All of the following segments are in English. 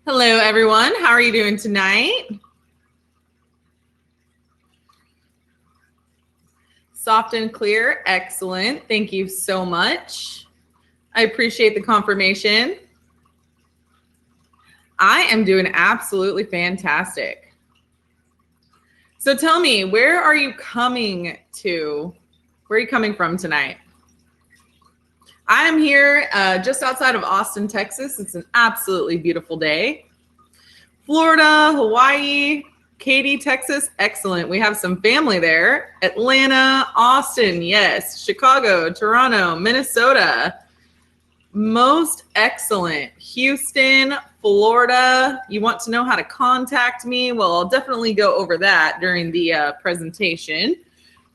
Hello, everyone. How are you doing tonight? Soft and clear. Excellent. Thank you so much. I appreciate the confirmation. I am doing absolutely fantastic. So tell me, where are you coming to? Where are you coming from tonight? I am here just outside of Austin, Texas. It's an absolutely beautiful day. Florida, Hawaii, Katy, Texas. Excellent. We have some family there. Atlanta, Austin, yes. Chicago, Toronto, Minnesota. Most excellent. Houston, Florida. You want to know how to contact me? Well, I'll definitely go over that during the presentation.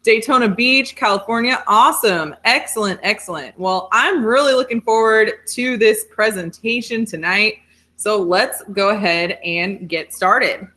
Daytona Beach, California. Awesome. Excellent. Excellent. Well, I'm really looking forward to this presentation tonight. So let's go ahead and get started.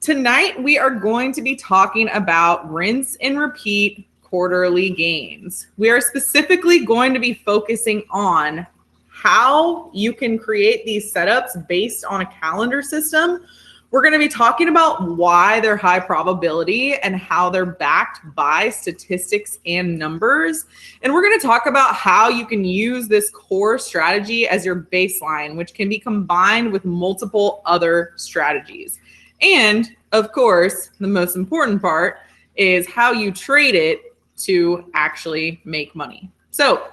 Tonight, we are going to be talking about rinse and repeat quarterly gains. We are specifically going to be focusing on how you can create these setups based on a calendar system. We're going to be talking about why they're high probability and how they're backed by statistics and numbers. And we're going to talk about how you can use this core strategy as your baseline, which can be combined with multiple other strategies. And of course, the most important part is how you trade it to actually make money. So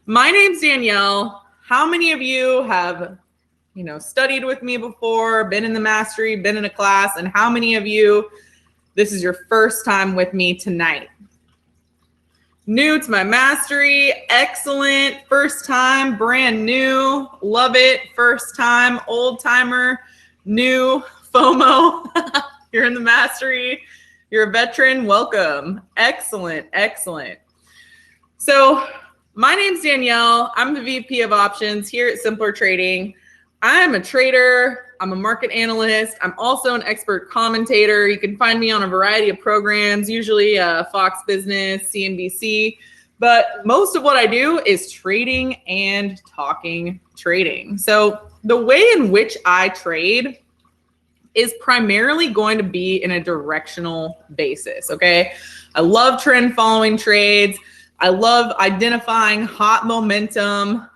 my name's Danielle. How many of you have studied with me before, been in the mastery, been in a class, and how many of you, this is your first time with me tonight? New to my mastery, excellent. First time, brand new, love it. First time, old timer, new, FOMO. You're in the mastery, you're a veteran, welcome. Excellent, excellent. So my name's Danielle. I'm the VP of Options here at Simpler Trading. I'm a trader. I'm a market analyst. I'm also an expert commentator. You can find me on a variety of programs, usually Fox Business, CNBC. But most of what I do is trading and talking trading. So the way in which I trade is primarily going to be in a directional basis, okay? I love trend following trades. I love identifying hot momentum.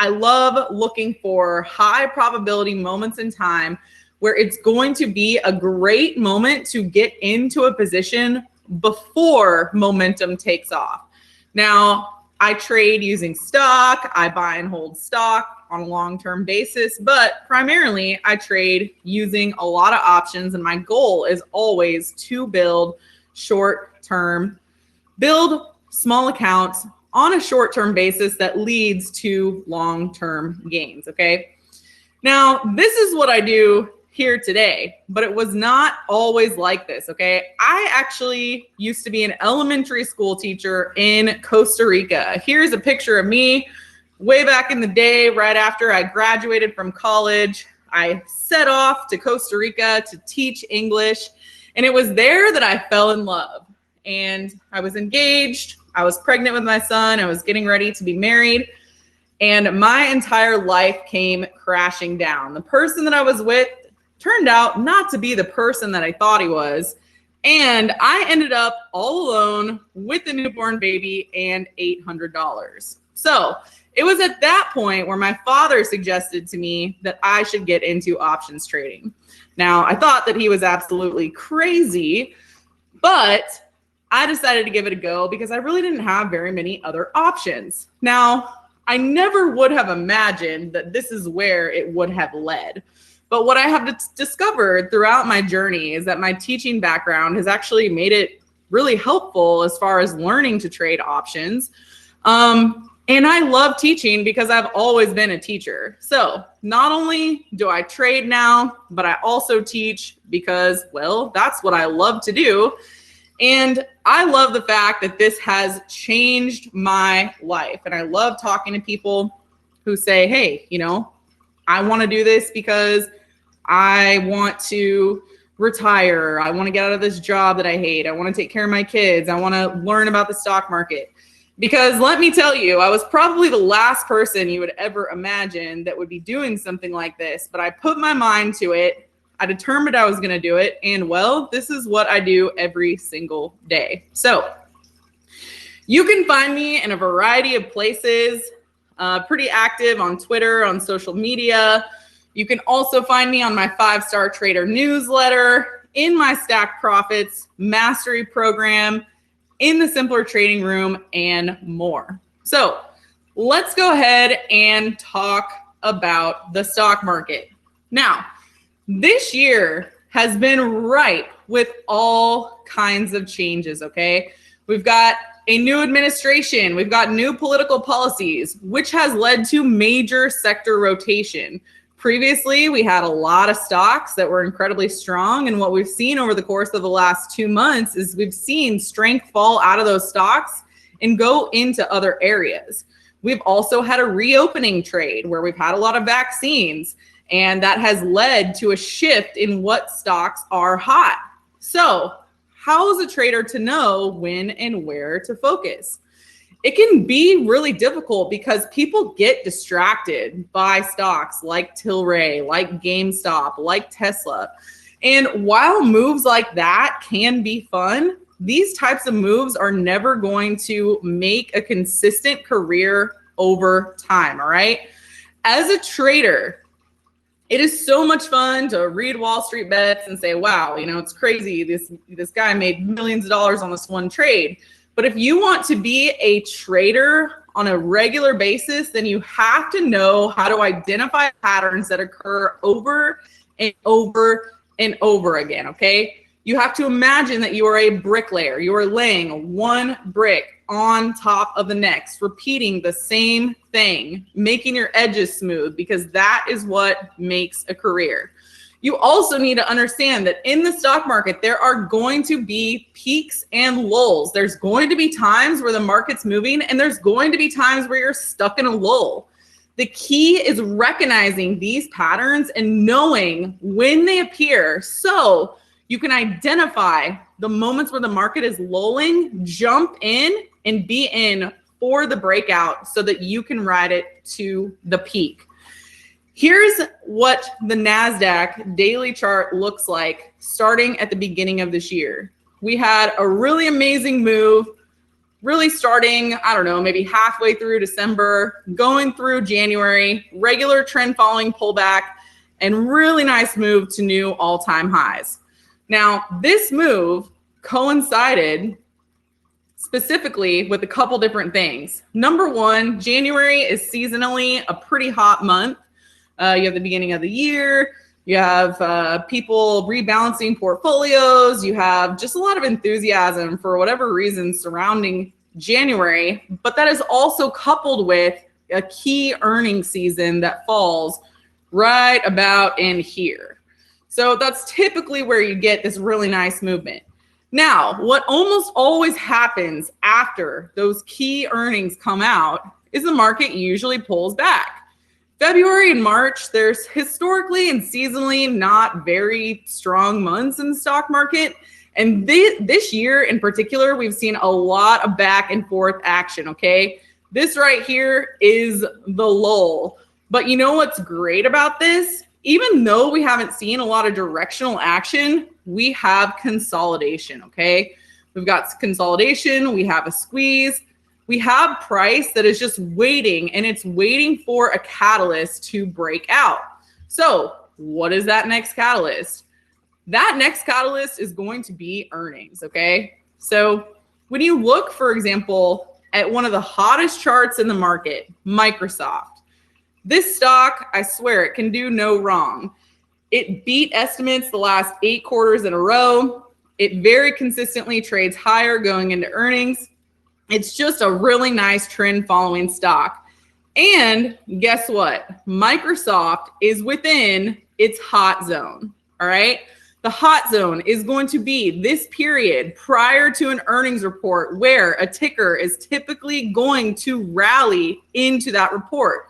I love looking for high probability moments in time where it's going to be a great moment to get into a position before momentum takes off. Now, I trade using stock. I buy and hold stock on a long-term basis, but primarily I trade using a lot of options. And my goal is always to build short-term, build small accounts on a short-term basis that leads to long-term gains, okay? Now, this is what I do here today, but it was not always like this, okay? I actually used to be an elementary school teacher in Costa Rica. Here's a picture of me way back in the day, right after I graduated from college. I set off to Costa Rica to teach English, and it was there that I fell in love. And I was engaged. I was pregnant with my son. I was getting ready to be married. And my entire life came crashing down. The person that I was with turned out not to be the person that I thought he was. And I ended up all alone with a newborn baby and $800. So it was at that point where my father suggested to me that I should get into options trading. Now, I thought that he was absolutely crazy, but I decided to give it a go because I really didn't have very many other options. Now, I never would have imagined that this is where it would have led. But what I have discovered throughout my journey is that my teaching background has actually made it really helpful as far as learning to trade options. And I love teaching because I've always been a teacher. So not only do I trade now, but I also teach because, well, that's what I love to do. And I love the fact that this has changed my life. And I love talking to people who say, hey, I want to do this because I want to retire. I want to get out of this job that I hate. I want to take care of my kids. I want to learn about the stock market. Because let me tell you, I was probably the last person you would ever imagine that would be doing something like this, but I put my mind to it. I determined I was going to do it. And well, this is what I do every single day. So you can find me in a variety of places, pretty active on Twitter, on social media. You can also find me on my 5-Star Trader newsletter, in my Stack Profits Mastery program, in the Simpler Trading Room, and more. So let's go ahead and talk about the stock market. Now, this year has been ripe with all kinds of changes, okay? We've got a new administration. We've got new political policies, which has led to major sector rotation. Previously, we had a lot of stocks that were incredibly strong. And what we've seen over the course of the last 2 months is we've seen strength fall out of those stocks and go into other areas. We've also had a reopening trade where we've had a lot of vaccines, and that has led to a shift in what stocks are hot. So how is a trader to know when and where to focus? It can be really difficult because people get distracted by stocks like Tilray, like GameStop, like Tesla. And while moves like that can be fun, these types of moves are never going to make a consistent career over time, all right? As a trader, it is so much fun to read Wall Street bets and say, wow, you know, it's crazy. This guy made millions of dollars on this one trade. But if you want to be a trader on a regular basis, then you have to know how to identify patterns that occur over and over and over again, okay? You have to imagine that you are a bricklayer. You are laying one brick on top of the next, repeating the same thing, making your edges smooth, because that is what makes a career. You also need to understand that in the stock market, there are going to be peaks and lulls. There's going to be times where the market's moving, and there's going to be times where you're stuck in a lull. The key is recognizing these patterns and knowing when they appear so you can identify the moments where the market is lulling, jump in, and be in for the breakout so that you can ride it to the peak. Here's what the NASDAQ daily chart looks like starting at the beginning of this year. We had a really amazing move, really starting, I don't know, maybe halfway through December, going through January, regular trend following pullback, and really nice move to new all-time highs. Now, this move coincided specifically with a couple different things. Number one, January is seasonally a pretty hot month. You have the beginning of the year. You have people rebalancing portfolios. You have just a lot of enthusiasm for whatever reason surrounding January. But that is also coupled with a key earnings season that falls right about in here. So that's typically where you get this really nice movement. Now, what almost always happens after those key earnings come out is the market usually pulls back. February and March, there's historically and seasonally not very strong months in the stock market. And this year in particular, we've seen a lot of back and forth action, okay? This right here is the lull. But you know what's great about this? Even though we haven't seen a lot of directional action, we have consolidation, okay? We've got consolidation, we have a squeeze. We have price that is just waiting, and it's waiting for a catalyst to break out. So what is that next catalyst? That next catalyst is going to be earnings, okay? So when you look, for example, at one of the hottest charts in the market, Microsoft, this stock, I swear, it can do no wrong. It beat estimates the last 8 quarters in a row. It very consistently trades higher going into earnings. It's just a really nice trend following stock. And guess what? Microsoft is within its hot zone. All right. The hot zone is going to be this period prior to an earnings report where a ticker is typically going to rally into that report.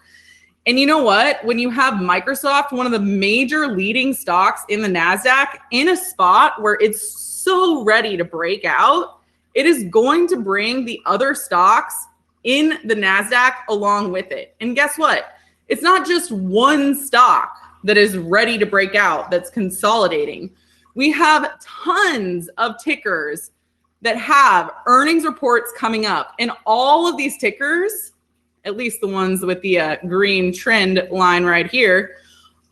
And you know what? When you have Microsoft, one of the major leading stocks in the NASDAQ, in a spot where it's so ready to break out, it is going to bring the other stocks in the NASDAQ along with it. And guess what? It's not just one stock that is ready to break out that's consolidating. We have tons of tickers that have earnings reports coming up. And all of these tickers, at least the ones with the green trend line right here,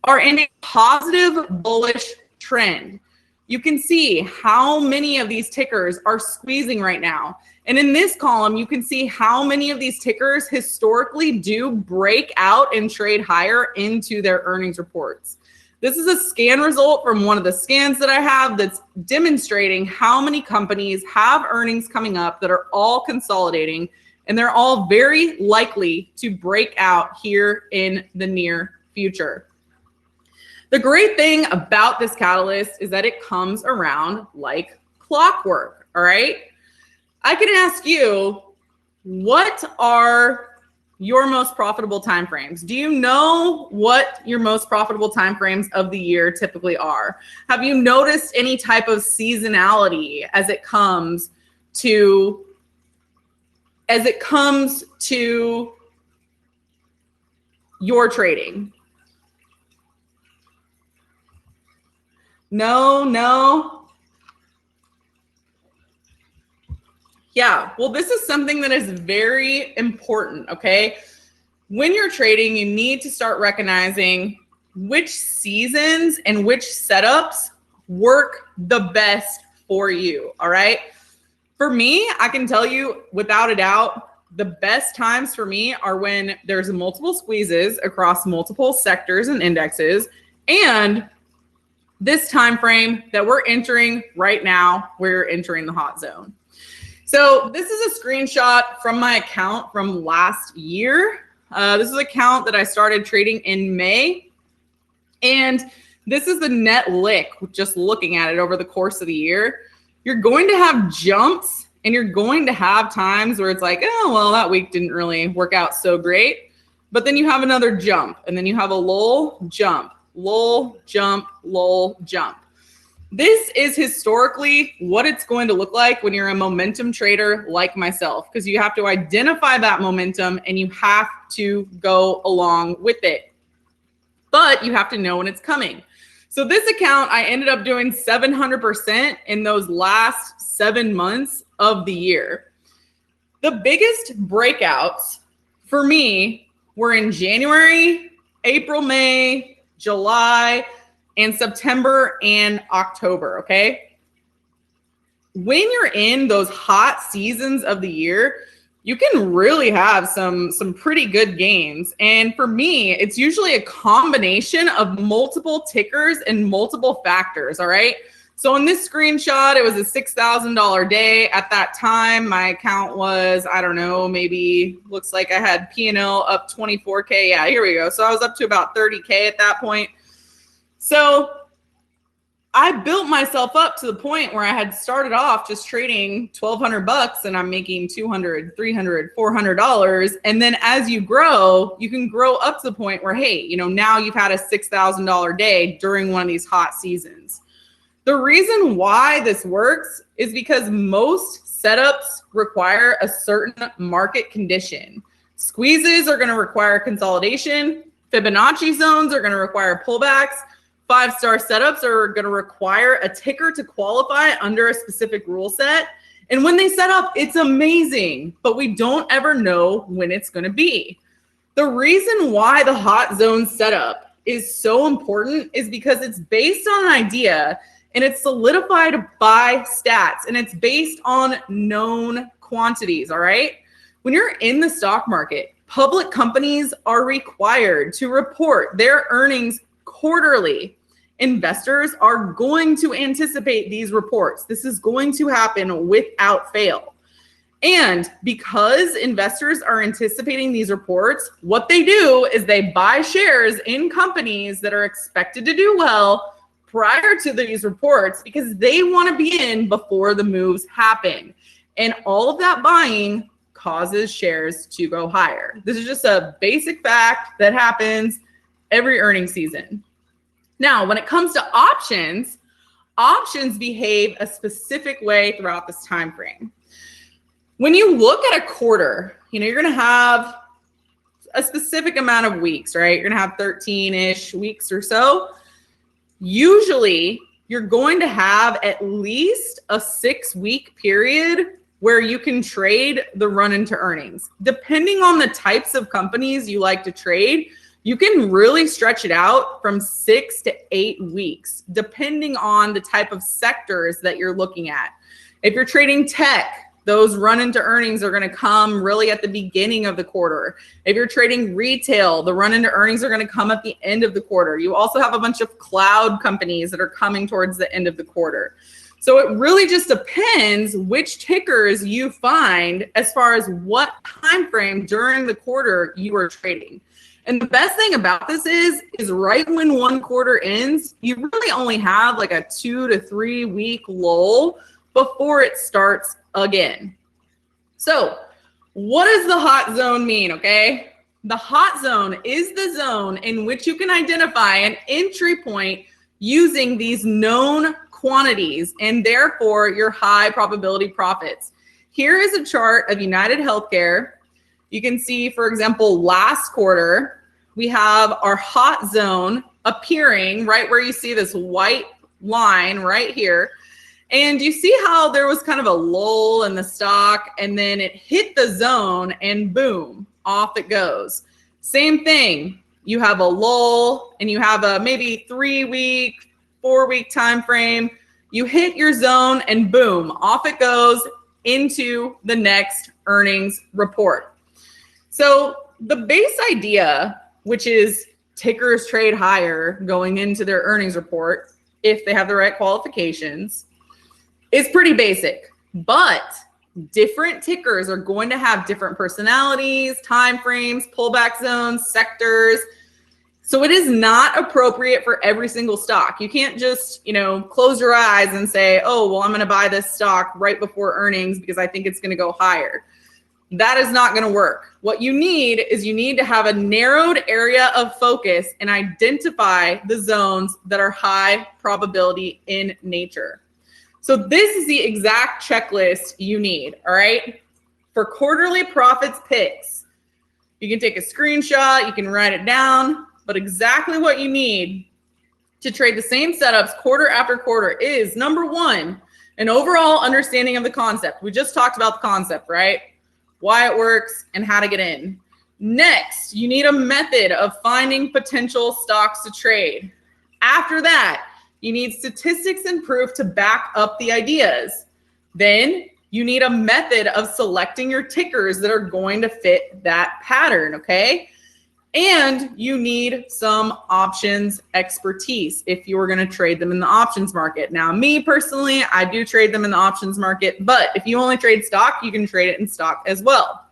are in a positive bullish trend. You can see how many of these tickers are squeezing right now. And in this column, you can see how many of these tickers historically do break out and trade higher into their earnings reports. This is a scan result from one of the scans that I have that's demonstrating how many companies have earnings coming up that are all consolidating, and they're all very likely to break out here in the near future. The great thing about this catalyst is that it comes around like clockwork, all right? I can ask you, what are your most profitable timeframes? Do you know what your most profitable timeframes of the year typically are? Have you noticed any type of seasonality as it comes to your trading? No. Yeah, well, this is something that is very important, okay? When you're trading, you need to start recognizing which seasons and which setups work the best for you, all right? For me, I can tell you without a doubt, the best times for me are when there's multiple squeezes across multiple sectors and indexes, and this time frame that we're entering right now, we're entering the hot zone. So this is a screenshot from my account from last year. This is an account that I started trading in May. And this is the net lick, just looking at it over the course of the year. You're going to have jumps and you're going to have times where it's like, oh, well, that week didn't really work out so great. But then you have another jump and then you have a lull, jump, lull, jump, lull, jump. This is historically what it's going to look like when you're a momentum trader like myself, because you have to identify that momentum and you have to go along with it. But you have to know when it's coming. So this account, I ended up doing 700% in those last 7 months of the year. The biggest breakouts for me were in January, April, May, July, and September and October, okay? When you're in those hot seasons of the year, you can really have some pretty good gains. And for me, it's usually a combination of multiple tickers and multiple factors, all right? So in this screenshot, it was a $6,000 day. At that time, my account was, I don't know, maybe looks like I had P&L up 24K. Yeah, here we go. So I was up to about 30K at that point. So I built myself up to the point where I had started off just trading $1,200 and I'm making $200, $300, $400. And then as you grow, you can grow up to the point where, hey, you know, now you've had a $6,000 day during one of these hot seasons. The reason why this works is because most setups require a certain market condition. Squeezes are going to require consolidation. Fibonacci zones are going to require pullbacks. 5-star setups are going to require a ticker to qualify under a specific rule set. And when they set up, it's amazing, but we don't ever know when it's going to be. The reason why the hot zone setup is so important is because it's based on an idea and it's solidified by stats and it's based on known quantities, all right? When you're in the stock market, public companies are required to report their earnings quarterly. Investors are going to anticipate these reports. This is going to happen without fail. And because investors are anticipating these reports, what they do is they buy shares in companies that are expected to do well prior to these reports because they want to be in before the moves happen. And all of that buying causes shares to go higher. This is just a basic fact that happens every earnings season. Now, when it comes to options behave a specific way throughout this time frame. When you look at a quarter, you're going to have a specific amount of weeks, right? You're going to have 13-ish weeks or so. Usually, you're going to have at least a 6-week period where you can trade the run into earnings. Depending on the types of companies you like to trade, you can really stretch it out from 6 to 8 weeks, depending on the type of sectors that you're looking at. If you're trading tech, those run into earnings are going to come really at the beginning of the quarter. If you're trading retail, the run into earnings are going to come at the end of the quarter. You also have a bunch of cloud companies that are coming towards the end of the quarter. So it really just depends which tickers you find as far as what time frame during the quarter you are trading. And the best thing about this is right when one quarter ends, you really only have like a 2 to 3 week lull before it starts again. So what does the hot zone mean, okay? The hot zone is the zone in which you can identify an entry point using these known quantities and therefore your high probability profits. Here is a chart of United Healthcare. You can see, for example, last quarter, we have our hot zone appearing right where you see this white line right here. And you see how there was kind of a lull in the stock and then it hit the zone and boom, off it goes. Same thing. You have a lull and you have a maybe 3-week, 4-week time frame. You hit your zone and boom, off it goes into the next earnings report. So the base idea, which is tickers trade higher going into their earnings report if they have the right qualifications, is pretty basic, but different tickers are going to have different personalities, time frames, pullback zones, sectors. So it is not appropriate for every single stock. You can't just, close your eyes and say, oh, well, I'm going to buy this stock right before earnings because I think it's going to go higher. That is not going to work. What you need is you need to have a narrowed area of focus and identify the zones that are high probability in nature. So this is the exact checklist you need, all right? For quarterly profits picks, you can take a screenshot, you can write it down, but exactly what you need to trade the same setups quarter after quarter is, number one, an overall understanding of the concept. We just talked about the concept, right? Why it works and how to get in. Next, you need a method of finding potential stocks to trade. After that, you need statistics and proof to back up the ideas. Then you need a method of selecting your tickers that are going to fit that pattern, okay? And you need some options expertise if you are going to trade them in the options market. Now, me personally, I do trade them in the options market, but if you only trade stock, you can trade it in stock as well.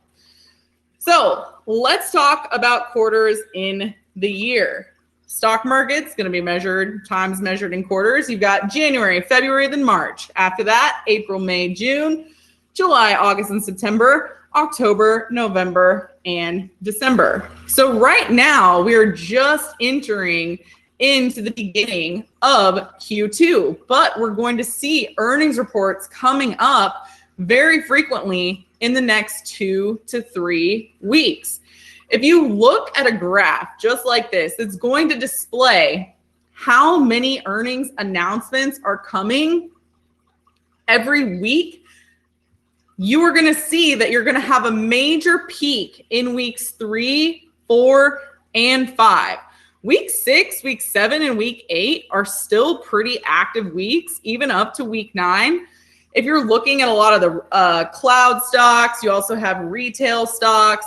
So let's talk about quarters in the year. Stock market's going to be times measured in quarters. You've got January, February, then March. After that, April, May, June, July, August, and September, October, November, and December. So right now, we are just entering into the beginning of Q2, but we're going to see earnings reports coming up very frequently in the next 2 to 3 weeks. If you look at a graph just like this, it's going to display how many earnings announcements are coming every week. You are going to see that you're going to have a major peak in weeks 3, 4, and 5. Week 6, week 7, and week 8 are still pretty active weeks, even up to week 9. If you're looking at a lot of the cloud stocks, you also have retail stocks.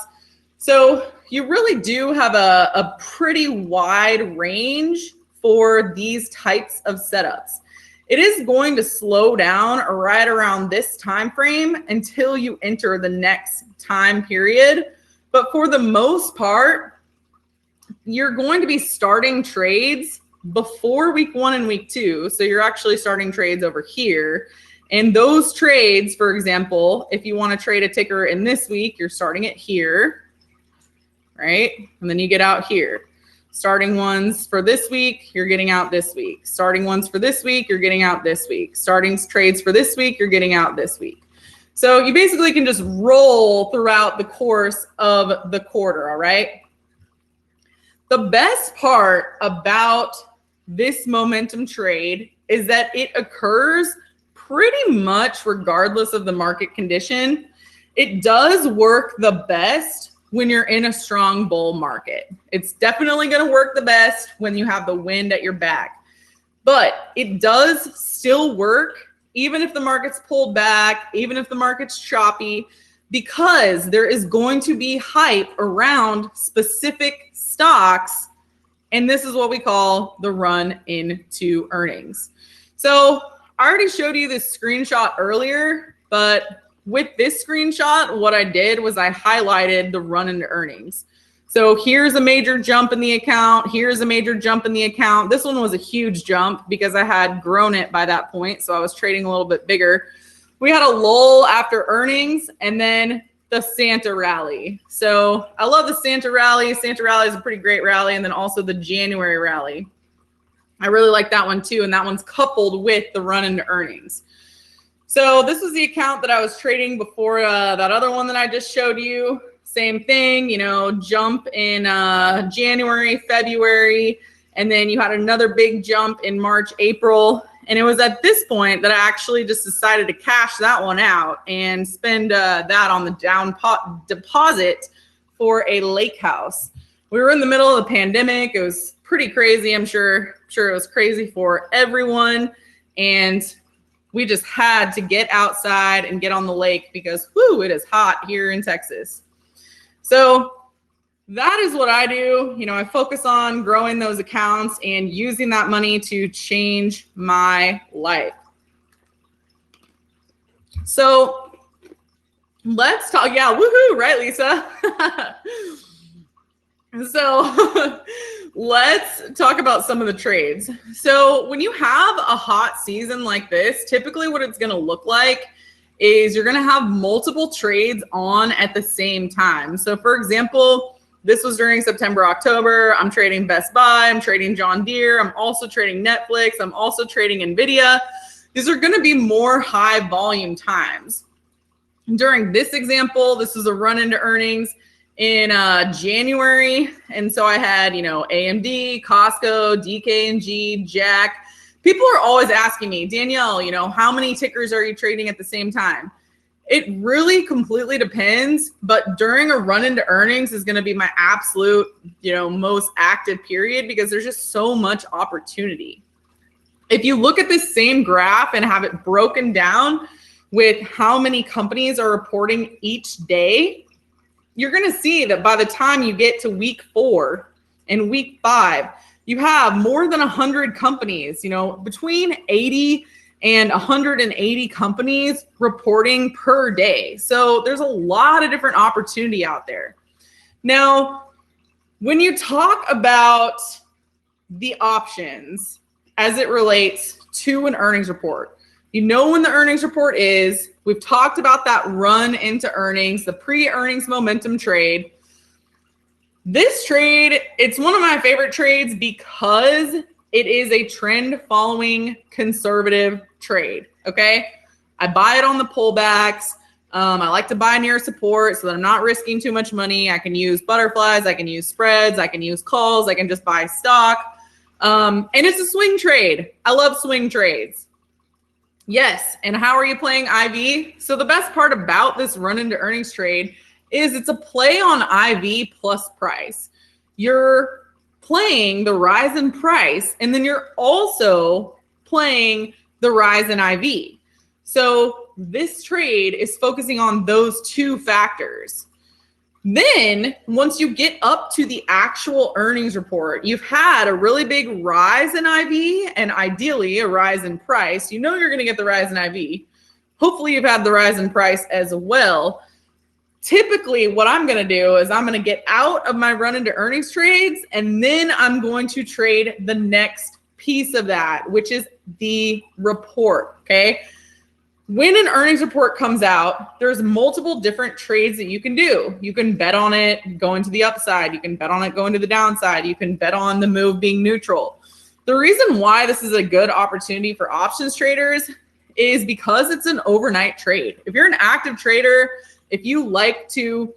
So you really do have a pretty wide range for these types of setups. It is going to slow down right around this time frame until you enter the next time period. But for the most part, you're going to be starting trades before week 1 and week 2. So you're actually starting trades over here. And those trades, for example, if you want to trade a ticker in this week, you're starting it here, right? And then you get out here. Starting ones for this week, you're getting out this week. Starting ones for this week, you're getting out this week. Starting trades for this week, you're getting out this week. So you basically can just roll throughout the course of the quarter, all right? The best part about this momentum trade is that it occurs pretty much regardless of the market condition. It does work the best when you're in a strong bull market. It's definitely going to work the best when you have the wind at your back. But it does still work even if the market's pulled back, even if the market's choppy, because there is going to be hype around specific stocks. And this is what we call the run into earnings. So I already showed you this screenshot earlier, but with this screenshot, what I did was I highlighted the run into earnings. So here's a major jump in the account. Here's a major jump in the account. This one was a huge jump because I had grown it by that point. So I was trading a little bit bigger. We had a lull after earnings and then the Santa rally. So I love the Santa rally. Santa rally is a pretty great rally. And then also the January rally. I really like that one too. And that one's coupled with the run into earnings. So this was the account that I was trading before that other one that I just showed you. Same thing, you know, jump in January, February, and then you had another big jump in March, April. And it was at this point that I actually just decided to cash that one out and spend that on the deposit for a lake house. We were in the middle of the pandemic. It was pretty crazy. I'm sure it was crazy for everyone. And we just had to get outside and get on the lake because, whoo, it is hot here in Texas. So that is what I do. You know, I focus on growing those accounts and using that money to change my life. So let's talk. Yeah, woohoo, right, Lisa? So let's talk about some of the trades. So when you have a hot season like this, typically what it's going to look like is you're going to have multiple trades on at the same time. So for example, this was during September, October. I'm trading Best Buy. I'm trading John Deere. I'm also trading Netflix. I'm also trading NVIDIA. These are going to be more high volume times. During this example, this is a run into earnings in January. And so I had, you know, AMD, Costco, DKNG, Jack. People are always asking me, Danielle, you know, how many tickers are you trading at the same time? It really completely depends, but during a run into earnings is going to be my absolute, you know, most active period because there's just so much opportunity. If you look at this same graph and have it broken down with how many companies are reporting each day, you're going to see that by the time you get to week 4 and week 5, you have more than 100 companies, you know, between 80 and 180 companies reporting per day. So there's a lot of different opportunity out there. Now, when you talk about the options as it relates to an earnings report, you know when the earnings report is. We've talked about that run into earnings, the pre-earnings momentum trade. This trade, it's one of my favorite trades because it is a trend following conservative trade, okay? I buy it on the pullbacks. I like to buy near support so that I'm not risking too much money. I can use butterflies, I can use spreads, I can use calls, I can just buy stock. And it's a swing trade. I love swing trades. Yes, and how are you playing IV? So the best part about this run into earnings trade is it's a play on IV plus price. You're playing the rise in price, and then you're also playing the rise in IV. So this trade is focusing on those two factors. Then once you get up to the actual earnings report, you've had a really big rise in IV and ideally a rise in price. You know you're going to get the rise in IV. Hopefully you've had the rise in price as well. Typically what I'm going to do is I'm going to get out of my run into earnings trades, and then I'm going to trade the next piece of that, which is the report, okay? When an earnings report comes out, there's multiple different trades that you can do. You can bet on it going to the upside. You can bet on it going to the downside. You can bet on the move being neutral. The reason why this is a good opportunity for options traders is because it's an overnight trade. If you're an active trader, if you like to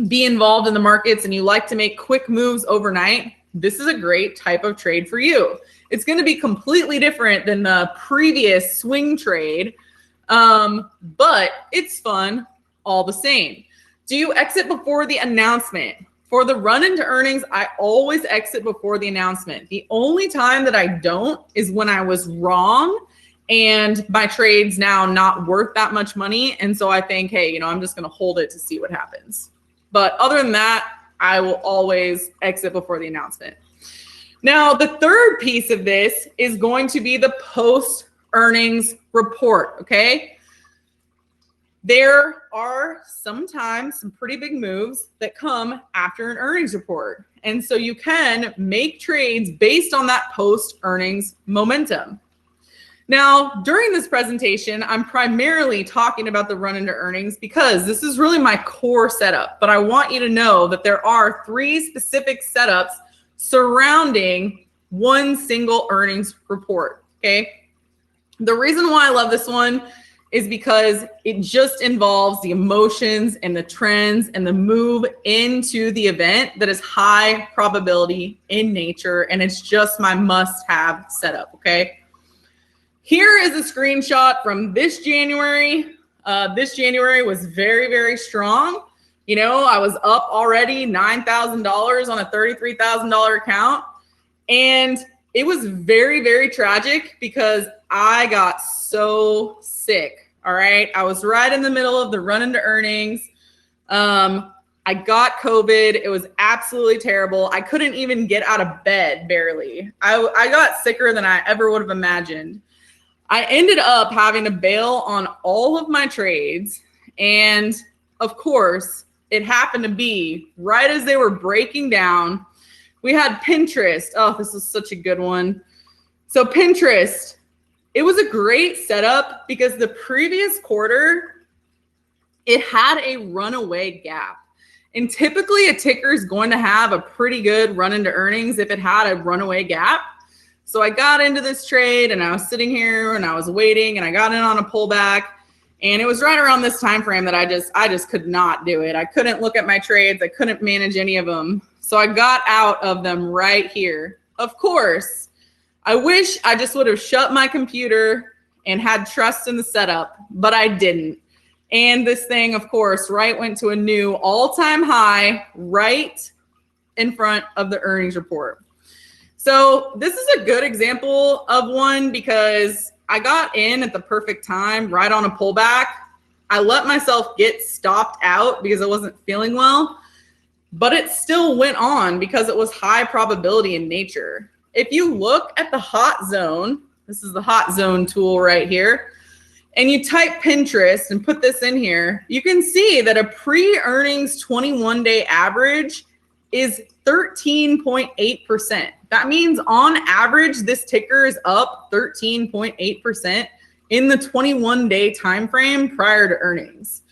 be involved in the markets and you like to make quick moves overnight, this is a great type of trade for you. It's going to be completely different than the previous swing trade, but it's fun all the same. Do you exit before the announcement? For the run into earnings, I always exit before the announcement. The only time that I don't is when I was wrong and my trade's now not worth that much money. And so I think, hey, I'm just going to hold it to see what happens. But other than that, I will always exit before the announcement. Now, the third piece of this is going to be the post-earnings report, okay? There are sometimes some pretty big moves that come after an earnings report. And so you can make trades based on that post-earnings momentum. Now, during this presentation, I'm primarily talking about the run into earnings because this is really my core setup. But I want you to know that there are 3 specific setups surrounding one single earnings report, okay? The reason why I love this one is because it just involves the emotions and the trends and the move into the event that is high probability in nature, and it's just my must-have setup, okay? Here is a screenshot from this January. This January was very, very strong. I was up already $9,000 on a $33,000 account. And it was very, very tragic because I got so sick. All right. I was right in the middle of the run into earnings. I got COVID. It was absolutely terrible. I couldn't even get out of bed, barely. I got sicker than I ever would have imagined. I ended up having to bail on all of my trades. And of course, it happened to be right as they were breaking down. We had Pinterest. Oh, this was such a good one. So Pinterest, it was a great setup because the previous quarter, it had a runaway gap. And typically a ticker is going to have a pretty good run into earnings if it had a runaway gap. So I got into this trade and I was sitting here and I was waiting and I got in on a pullback, and it was right around this time frame that I just could not do it. I couldn't look at my trades. I couldn't manage any of them. So I got out of them right here. Of course, I wish I just would have shut my computer and had trust in the setup, but I didn't. And this thing, of course, went to a new all-time high right in front of the earnings report. So this is a good example of one because I got in at the perfect time, right on a pullback. I let myself get stopped out because I wasn't feeling well, but it still went on because it was high probability in nature. If you look at the hot zone, this is the hot zone tool right here, and you type Pinterest and put this in here, you can see that a pre-earnings 21-day average is 13.8%. That means on average, this ticker is up 13.8% in the 21-day time frame prior to earnings.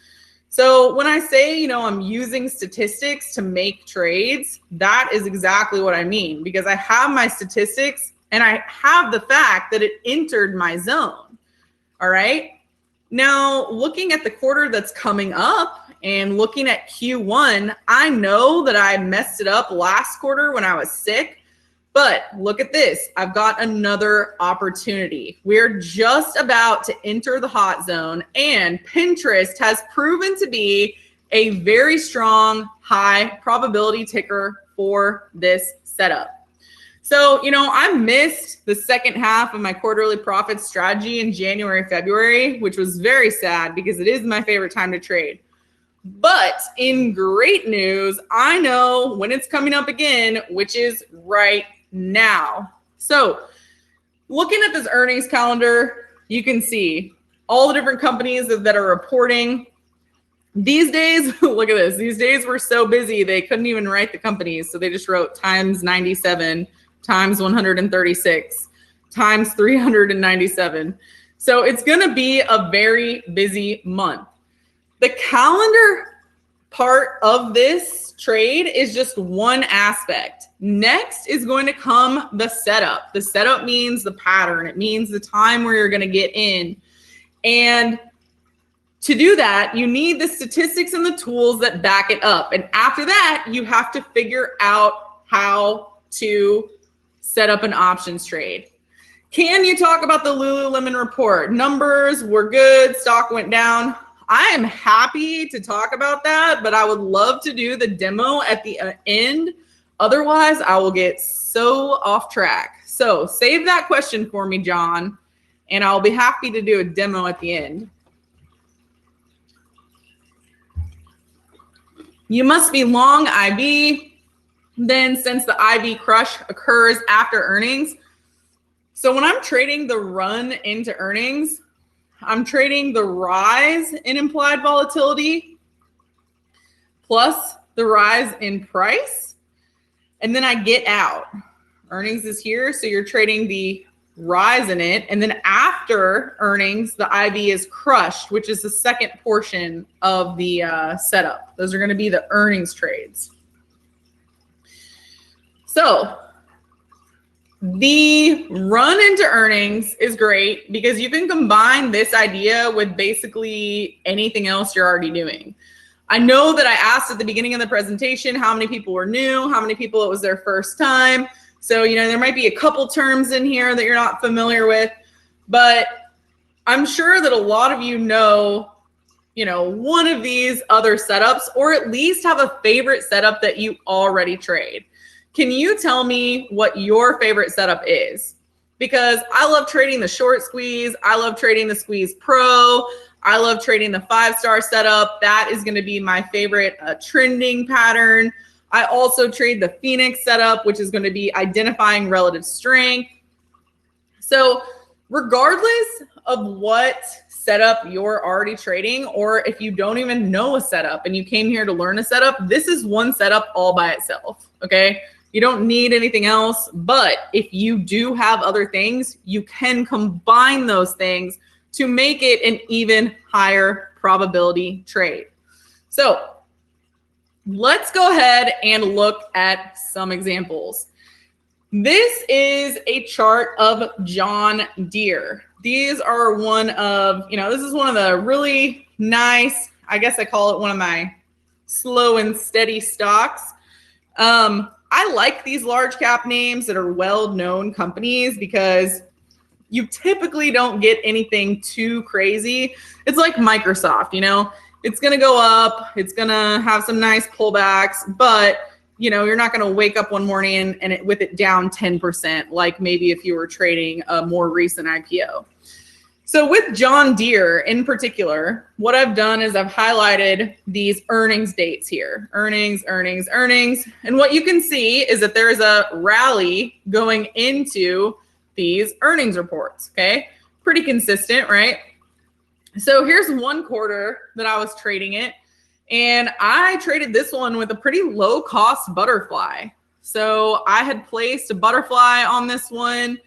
So when I say, I'm using statistics to make trades, that is exactly what I mean, because I have my statistics and I have the fact that it entered my zone. All right. Now, looking at the quarter that's coming up and looking at Q1, I know that I messed it up last quarter when I was sick. But look at this. I've got another opportunity. We're just about to enter the hot zone, and Pinterest has proven to be a very strong, high probability ticker for this setup. So, I missed the second half of my quarterly profit strategy in January, February, which was very sad because it is my favorite time to trade. But in great news, I know when it's coming up again, which is right now. So looking at this earnings calendar, you can see all the different companies that are reporting. These days, look at this. These days were so busy, they couldn't even write the companies. So they just wrote times 97, times 136, times 397. So it's going to be a very busy month. The calendar part of this trade is just one aspect. Next is going to come the setup. The setup means the pattern. It means the time where you're going to get in. And to do that, you need the statistics and the tools that back it up. And after that, you have to figure out how to set up an options trade. Can you talk about the Lululemon report? Numbers were good, stock went down. I am happy to talk about that, but I would love to do the demo at the end. Otherwise, I will get so off track. So save that question for me, John, and I'll be happy to do a demo at the end. You must be long IB. Then since the IB crush occurs after earnings, so when I'm trading the run into earnings, I'm trading the rise in implied volatility plus the rise in price, and then I get out. Earnings is here, so you're trading the rise in it, and then after earnings, the IB is crushed, which is the second portion of the setup. Those are going to be the earnings trades. So the run into earnings is great because you can combine this idea with basically anything else you're already doing. I know that I asked at the beginning of the presentation how many people were new, how many people it was their first time. So, there might be a couple terms in here that you're not familiar with, but I'm sure that a lot of you know, one of these other setups, or at least have a favorite setup that you already trade. Can you tell me what your favorite setup is? Because I love trading the short squeeze. I love trading the squeeze pro. I love trading the 5-star setup. That is going to be my favorite trending pattern. I also trade the Phoenix setup, which is going to be identifying relative strength. So regardless of what setup you're already trading, or if you don't even know a setup and you came here to learn a setup, this is one setup all by itself, okay? You don't need anything else, but if you do have other things, you can combine those things to make it an even higher probability trade. So let's go ahead and look at some examples. This is a chart of John Deere. These are one of, this is one of the really nice, I guess I call it one of my slow and steady stocks. I like these large cap names that are well-known companies because you typically don't get anything too crazy. It's like Microsoft, it's going to go up, it's going to have some nice pullbacks, but you're not going to wake up one morning and with it down 10%, like maybe if you were trading a more recent IPO. So with John Deere in particular, what I've done is I've highlighted these earnings dates here. Earnings. And what you can see is that there is a rally going into these earnings reports, okay? Pretty consistent, right? So here's one quarter that I was trading it, and I traded this one with a pretty low cost butterfly. So I had placed a butterfly on this one.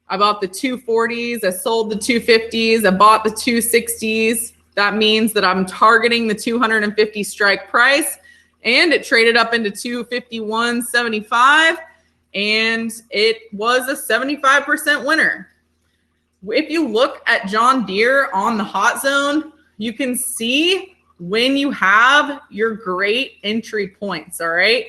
I bought the 240s, I sold the 250s, I bought the 260s. That means that I'm targeting the 250 strike price, and it traded up into 251.75, and it was a 75% winner. If you look at John Deere on the hot zone, you can see when you have your great entry points, all right?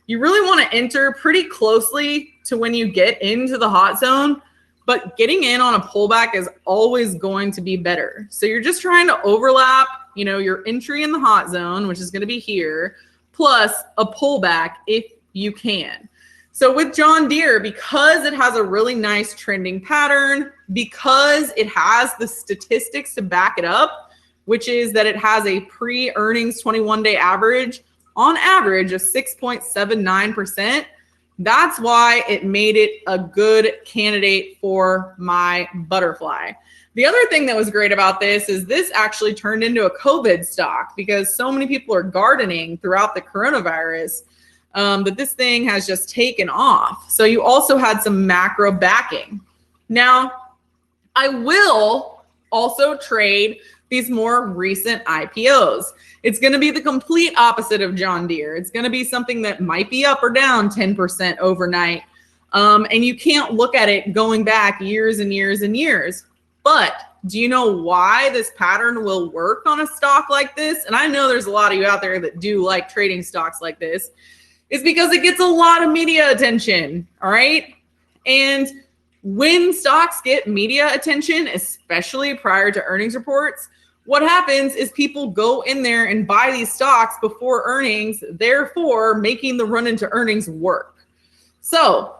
You really want to enter pretty closely to when you get into the hot zone, but getting in on a pullback is always going to be better. So you're just trying to overlap, your entry in the hot zone, which is going to be here, plus a pullback if you can. So with John Deere, because it has a really nice trending pattern, because it has the statistics to back it up, which is that it has a pre-earnings 21-day average, on average of 6.79%, that's why it made it a good candidate for my butterfly. The other thing that was great about this is this actually turned into a COVID stock because so many people are gardening throughout the coronavirus that this thing has just taken off. So you also had some macro backing. Now, I will also trade these more recent IPOs. It's going to be the complete opposite of John Deere. It's going to be something that might be up or down 10% overnight. And you can't look at it going back years and years and years. But Do you know why this pattern will work on a stock like this? And I know there's a lot of you out there that do like trading stocks like this. It's because it gets a lot of media attention, all right? And when stocks get media attention, especially prior to earnings reports, what happens is people go in there and buy these stocks before earnings, therefore making the run into earnings work. So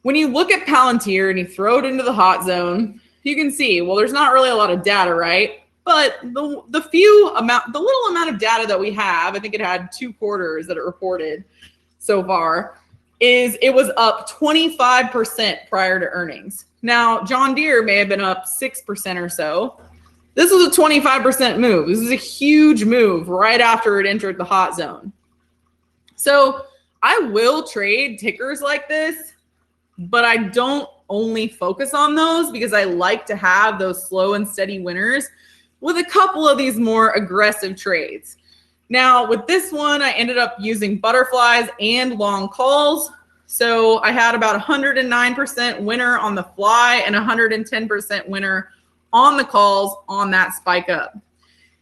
when you look at Palantir and you throw it into the hot zone, you can see, well, there's not really a lot of data, right? But the little amount of data that we have, I think it had 2 quarters that it reported so far, is it was up 25% prior to earnings. Now, John Deere may have been up 6% or so. This was a 25% move. This is a huge move right after it entered the hot zone. So I will trade tickers like this, but I don't only focus on those because I like to have those slow and steady winners with a couple of these more aggressive trades. Now, with this one, I ended up using butterflies and long calls. So I had about 109% winner on the fly and 110% winner on the calls on that spike up.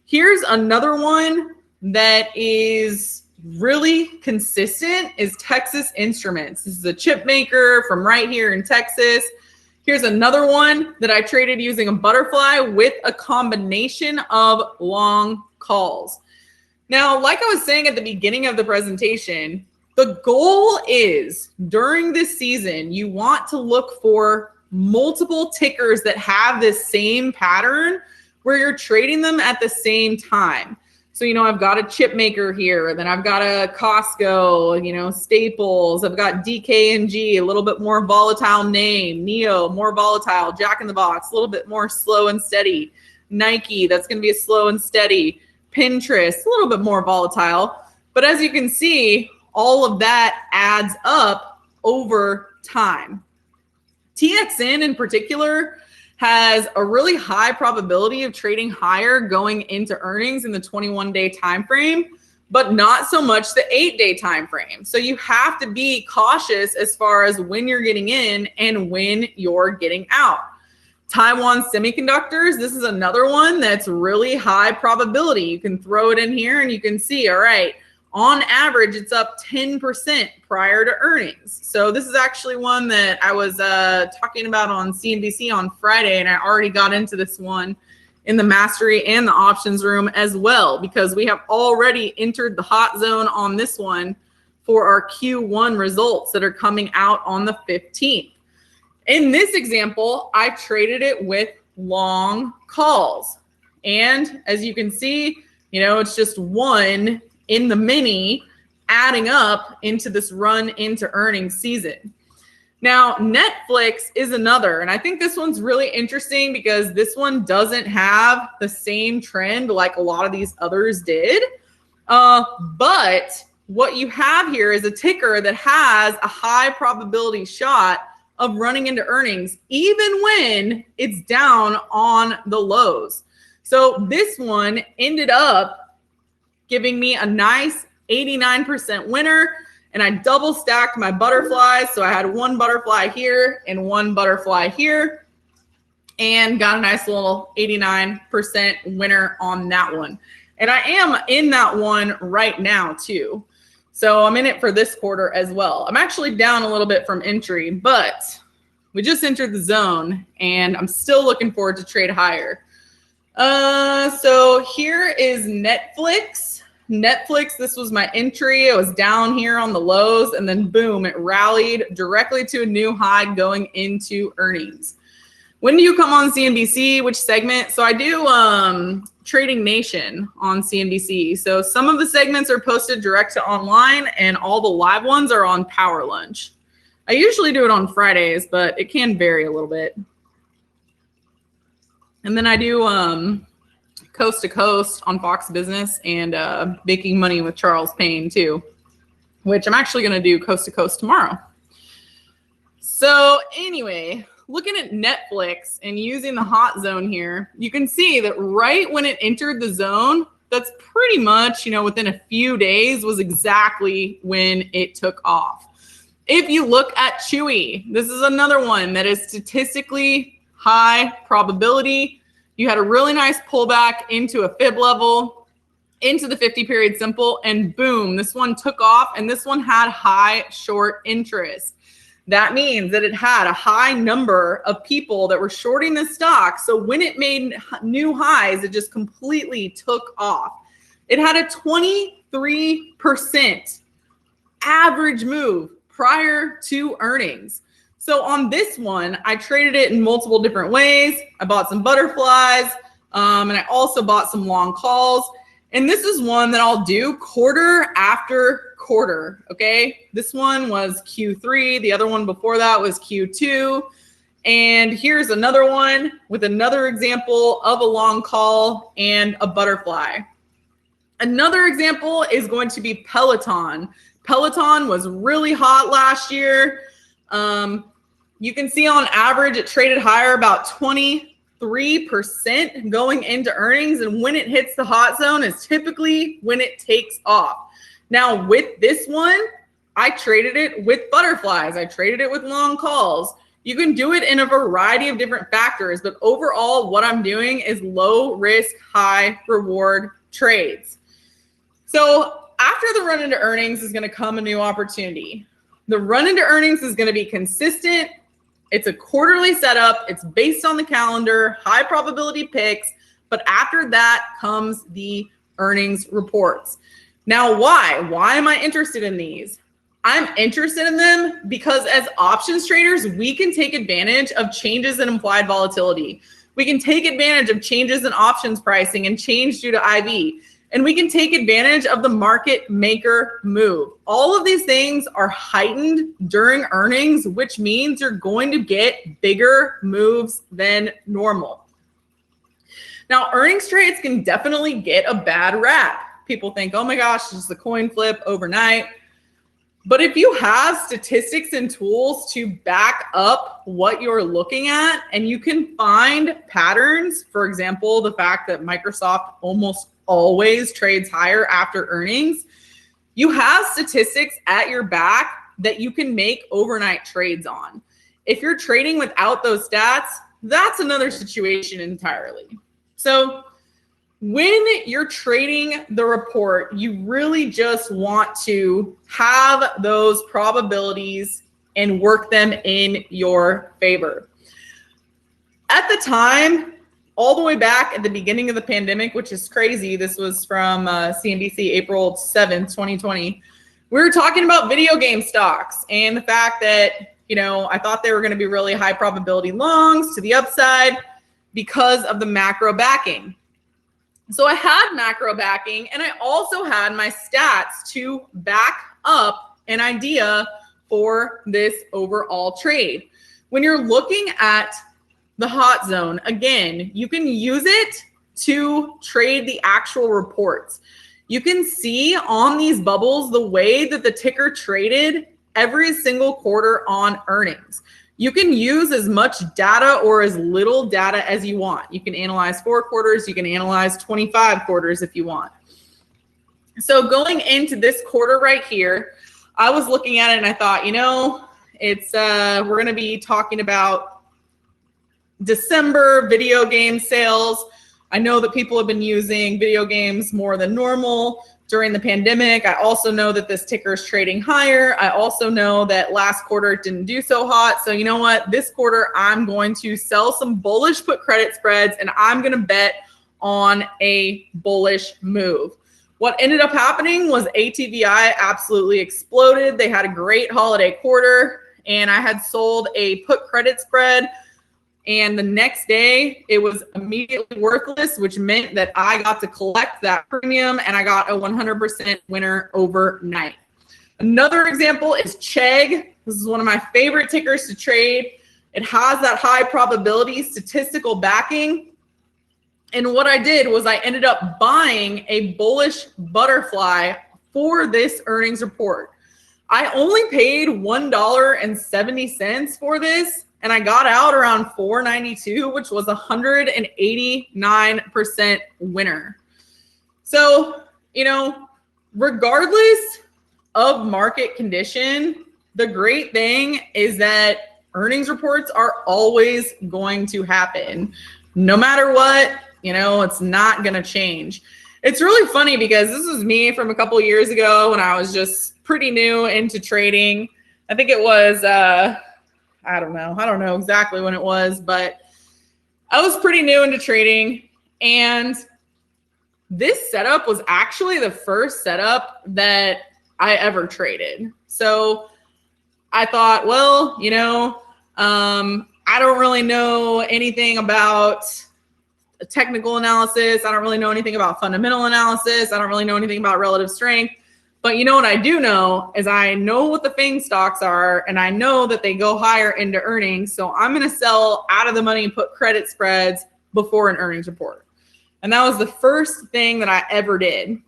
Here's another one that is really consistent is Texas Instruments. This is a chip maker from right here in Texas. Here's another one that I traded using a butterfly with a combination of long calls. Now, like I was saying at the beginning of the presentation, the goal is during this season, you want to look for multiple tickers that have this same pattern where you're trading them at the same time. So, I've got a chip maker here, then I've got a Costco, Staples, I've got DKNG, a little bit more volatile name, Neo, more volatile, Jack in the Box, a little bit more slow and steady, Nike, that's going to be a slow and steady, Pinterest, a little bit more volatile. But as you can see, all of that adds up over time. TXN in particular has a really high probability of trading higher going into earnings in the 21-day time frame, but not so much the 8-day time frame. So you have to be cautious as far as when you're getting in and when you're getting out. Taiwan Semiconductors, this is another one that's really high probability. You can throw it in here and you can see, all right, on average, it's up 10% prior to earnings. So this is actually one that I was talking about on CNBC on Friday, and I already got into this one in the mastery and the options room as well, because we have already entered the hot zone on this one for our Q1 results that are coming out on the 15th. In this example, I traded it with long calls. And as you can see, it's just one in the mini adding up into this run into earnings season. Now, Netflix is another, and I think this one's really interesting because this one doesn't have the same trend like a lot of these others did. But what you have here is a ticker that has a high probability shot of running into earnings, even when it's down on the lows. So this one ended up giving me a nice 89% winner, and I double stacked my butterflies. So I had one butterfly here and one butterfly here, and got a nice little 89% winner on that one. And I am in that one right now too. So I'm in it for this quarter as well. I'm actually down a little bit from entry, but we just entered the zone and I'm still looking forward to trade higher. So here is Netflix. Netflix, this was my entry. It was down here on the lows, and then boom, it rallied directly to a new high going into earnings. When do you come on CNBC? Which segment? So I do Trading Nation on CNBC. So some of the segments are posted direct to online, and all the live ones are on Power Lunch. I usually do it on Fridays, but it can vary a little bit. And then I do Coast to Coast on Fox Business and Making Money with Charles Payne too, which I'm actually going to do Coast to Coast tomorrow. So anyway, looking at Netflix and using the hot zone here, you can see that right when it entered the zone, that's pretty much, within a few days was exactly when it took off. If you look at Chewy, this is another one that is statistically high probability You had a really nice pullback into a fib level, into the 50-period simple, and boom, this one took off, and this one had high short interest. That means that it had a high number of people that were shorting this stock. So when it made new highs, it just completely took off. It had a 23% average move prior to earnings. So on this one, I traded it in multiple different ways. I bought some butterflies, and I also bought some long calls. And this is one that I'll do quarter after quarter, okay? This one was Q3. The other one before that was Q2. And here's another one with another example of a long call and a butterfly. Another example is going to be Peloton. Peloton was really hot last year. You can see on average, it traded higher about 23% going into earnings. And when it hits the hot zone is typically when it takes off. Now with this one, I traded it with butterflies. I traded it with long calls. You can do it in a variety of different factors, but overall what I'm doing is low risk, high reward trades. So after the run into earnings is going to come a new opportunity. The run into earnings is going to be consistent. It's a quarterly setup. It's based on the calendar, high probability picks. But after that comes the earnings reports. Now, why? Why am I interested in these? I'm interested in them because as options traders, we can take advantage of changes in implied volatility. We can take advantage of changes in options pricing and change due to IV. And we can take advantage of the market maker move. All of these things are heightened during earnings, which means you're going to get bigger moves than normal. Now, earnings trades can definitely get a bad rap. People think, oh my gosh, it's just a coin flip overnight. But if you have statistics and tools to back up what you're looking at, and you can find patterns, for example, the fact that Microsoft almost always trades higher after earnings, you have statistics at your back that you can make overnight trades on. If you're trading without those stats, that's another situation entirely. So when you're trading the report, you really just want to have those probabilities and work them in your favor. At the time, all the way back at the beginning of the pandemic, which is crazy. This was from CNBC, April 7th, 2020. We were talking about video game stocks and the fact that, I thought they were going to be really high probability longs to the upside because of the macro backing. So I had macro backing and I also had my stats to back up an idea for this overall trade. When you're looking at the hot zone, again, you can use it to trade the actual reports. You can see on these bubbles the way that the ticker traded every single quarter on earnings. You can use as much data or as little data as you want. You can analyze 4 quarters. You can analyze 25 quarters if you want. So going into this quarter right here, I was looking at it and I thought, it's we're going to be talking about December video game sales. I know that people have been using video games more than normal during the pandemic. I also know that this ticker is trading higher. I also know that last quarter it didn't do so hot. So you know what? This quarter, I'm going to sell some bullish put credit spreads and I'm going to bet on a bullish move. What ended up happening was ATVI absolutely exploded. They had a great holiday quarter and I had sold a put credit spread. And the next day, it was immediately worthless, which meant that I got to collect that premium and I got a 100% winner overnight. Another example is Chegg. This is one of my favorite tickers to trade. It has that high probability statistical backing. And what I did was I ended up buying a bullish butterfly for this earnings report. I only paid $1.70 for this. And I got out around $4.92, which was 189% winner. So, regardless of market condition, the great thing is that earnings reports are always going to happen. no matter what, it's not going to change. It's really funny because this was me from a couple of years ago when I was just pretty new into trading. I think it was, I don't know exactly when it was, but I was pretty new into trading. And this setup was actually the first setup that I ever traded. So I thought, well, I don't really know anything about technical analysis. I don't really know anything about fundamental analysis. I don't really know anything about relative strength. But what I do know is I know what the FANG stocks are, and I know that they go higher into earnings. So I'm going to sell out of the money and put credit spreads before an earnings report. And that was the first thing that I ever did.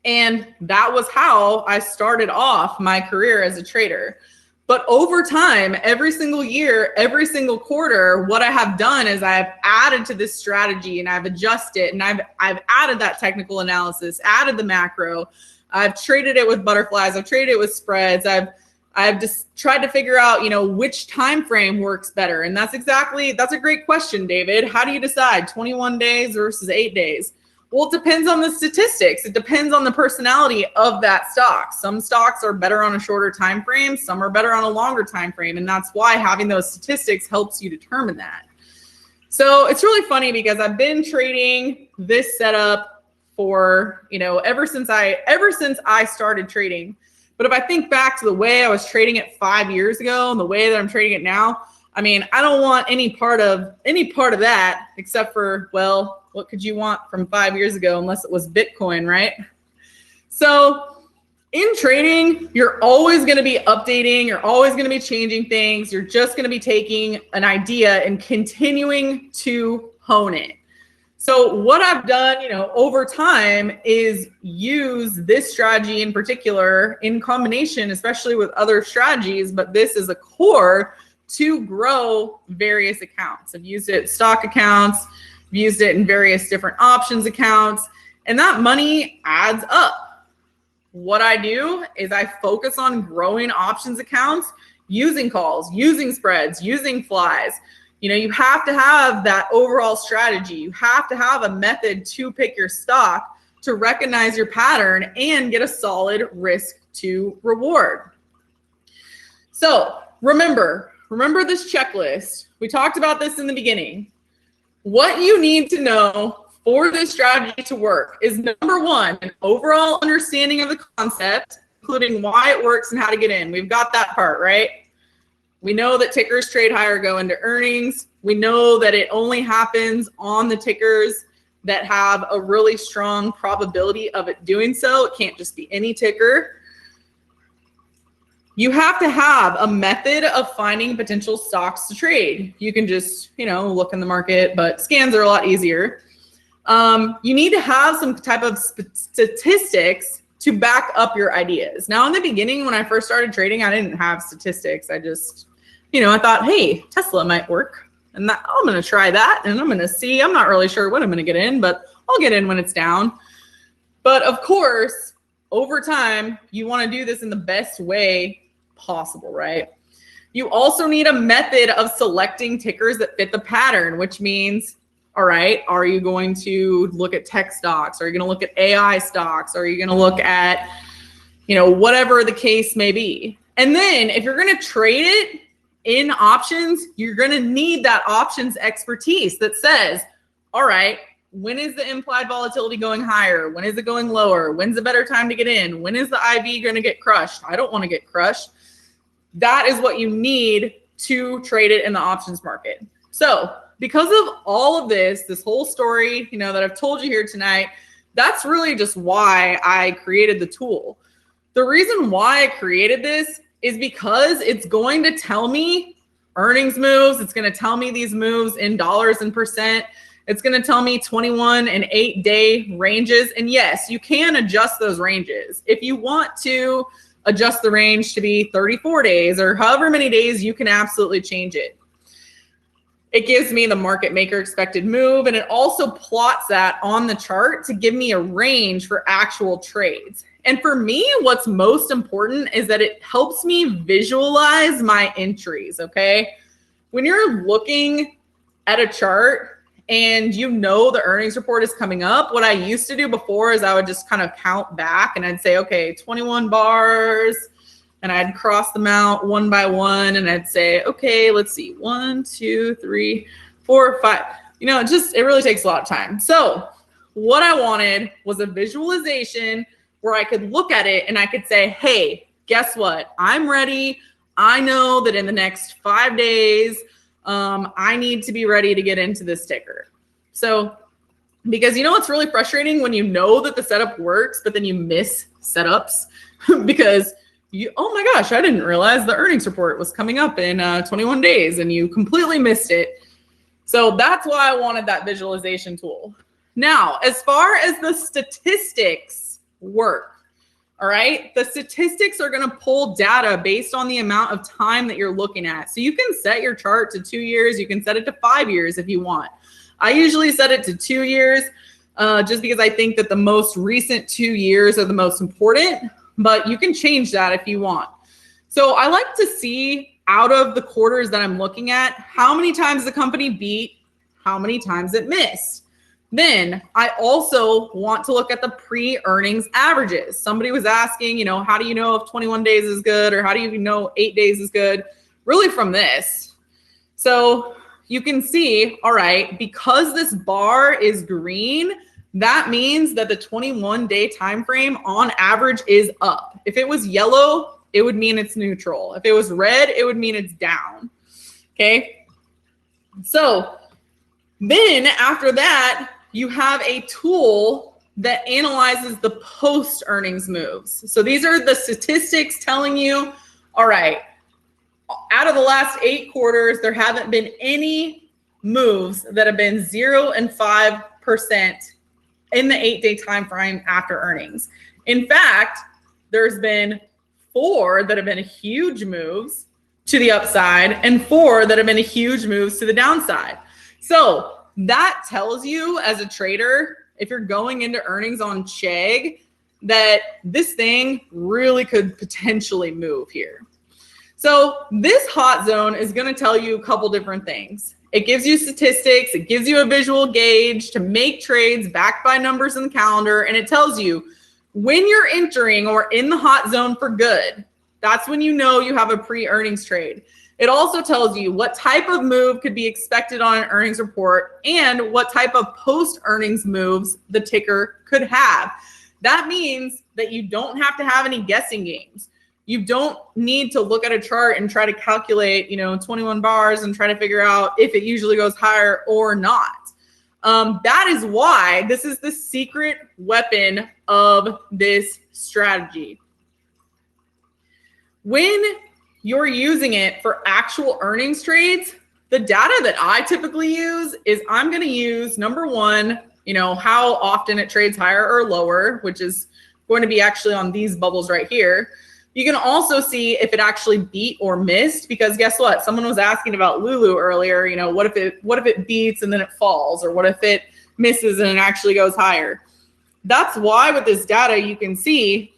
And that was how I started off my career as a trader. But over time, every single year, every single quarter, what I have done is I've added to this strategy and I've adjusted and I've added that technical analysis, added the macro. I've traded it with butterflies. I've traded it with spreads. I've just tried to figure out, which time frame works better. And that's a great question, David. How do you decide 21 days versus 8 days? Well, it depends on the statistics. It depends on the personality of that stock. Some stocks are better on a shorter time frame. Some are better on a longer time frame. And that's why having those statistics helps you determine that. So it's really funny because I've been trading this setup for, ever since I started trading. But if I think back to the way I was trading it 5 years ago and the way that I'm trading it now, I don't want any part of that except for, well, what could you want from 5 years ago unless it was Bitcoin, right? So in trading, you're always going to be updating. You're always going to be changing things. You're just going to be taking an idea and continuing to hone it. So what I've done, over time is use this strategy in particular in combination, especially with other strategies, but this is a core to grow various accounts. I've used it stock accounts, I've used it in various different options accounts, and that money adds up. What I do is I focus on growing options accounts, using calls, using spreads, using flies. You have to have that overall strategy. You have to have a method to pick your stock to recognize your pattern and get a solid risk to reward. So remember this checklist. We talked about this in the beginning. What you need to know for this strategy to work is number one, an overall understanding of the concept, including why it works and how to get in. We've got that part, right? We know that tickers trade higher go into earnings. We know that it only happens on the tickers that have a really strong probability of it doing so. It can't just be any ticker. You have to have a method of finding potential stocks to trade. You can just, look in the market, but scans are a lot easier. You need to have some type of statistics to back up your ideas. Now, in the beginning, when I first started trading, I didn't have statistics. I just, I thought, hey, Tesla might work. And I'm going to try that. And I'm going to see. I'm not really sure what I'm going to get in, but I'll get in when it's down. But of course, over time, you want to do this in the best way possible, right? You also need a method of selecting tickers that fit the pattern, which means, all right, are you going to look at tech stocks? Are you going to look at AI stocks? Are you going to look at, whatever the case may be? And then if you're going to trade it in options, you're going to need that options expertise that says, all right, when is the implied volatility going higher? When is it going lower? When's a better time to get in? When is the IV going to get crushed? I don't want to get crushed. That is what you need to trade it in the options market. So because of all of this whole story, that I've told you here tonight, that's really just why I created the tool. The reason why I created this is because it's going to tell me earnings moves. It's going to tell me these moves in dollars and percent. It's going to tell me 21 and 8 day ranges. And yes, you can adjust those ranges. If you want to adjust the range to be 34 days or however many days, you can absolutely change it. It gives me the market maker expected move, and it also plots that on the chart to give me a range for actual trades. And for me, what's most important is that it helps me visualize my entries, okay? When you're looking at a chart and you know the earnings report is coming up, what I used to do before is I would just kind of count back and I'd say, okay, 21 bars, and I'd cross them out one by one, and I'd say, okay, let's see, 1, 2, 3, 4, 5. You know, it really takes a lot of time. So what I wanted was a visualization where I could look at it and I could say, hey, guess what? I'm ready. I know that in the next 5 days, I need to be ready to get into this ticker. So, because you know what's really frustrating when you know that the setup works, but then you miss setups because oh my gosh, I didn't realize the earnings report was coming up in 21 days and you completely missed it. So that's why I wanted that visualization tool. Now, as far as the statistics work, all right, the statistics are going to pull data based on the amount of time that you're looking at. So you can set your chart to 2 years. You can set it to 5 years if you want. I usually set it to 2 years just because I think that the most recent 2 years are the most important, but you can change that if you want. So I like to see out of the quarters that I'm looking at, how many times the company beat, how many times it missed. Then I also want to look at the pre-earnings averages. Somebody was asking, you know, how do you know if 21 days is good, or how do you know 8 days is good? Really from this. So you can see, all right, because this bar is green, that means that the 21-day time frame on average is up. If it was yellow, it would mean it's neutral. If it was red, it would mean it's down. Okay. So then after that, you have a tool that analyzes the post-earnings moves. So these are the statistics telling you, all right, out of the last 8 quarters, there haven't been any moves that have been 0 and 5% in the 8-day time frame after earnings. In fact, there's been 4 that have been huge moves to the upside and 4 that have been huge moves to the downside. So that tells you as a trader, if you're going into earnings on Chegg, that this thing really could potentially move here. So this hot zone is going to tell you a couple different things. It gives you statistics. It gives you a visual gauge to make trades backed by numbers in the calendar. And it tells you when you're entering or in the hot zone for good, that's when you know you have a pre-earnings trade. It also tells you what type of move could be expected on an earnings report and what type of post-earnings moves the ticker could have. That means that you don't have to have any guessing games. You don't need to look at a chart and try to calculate, 21 bars and try to figure out if it usually goes higher or not. That is why this is the secret weapon of this strategy. When you're using it for actual earnings trades, the data that I typically use is I'm going to use, number one, how often it trades higher or lower, which is going to be actually on these bubbles right here. You can also see if it actually beat or missed, because guess what? Someone was asking about Lulu earlier. What if it beats and then it falls, or what if it misses and it actually goes higher? That's why with this data, you can see,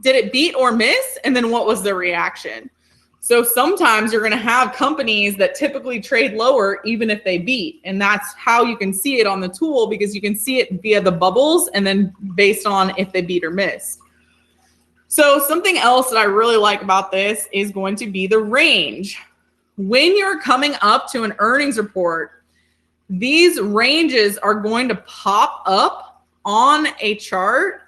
did it beat or miss? And then what was the reaction? So sometimes you're going to have companies that typically trade lower, even if they beat. And that's how you can see it on the tool, because you can see it via the bubbles and then based on if they beat or missed. So something else that I really like about this is going to be the range. When you're coming up to an earnings report, these ranges are going to pop up on a chart,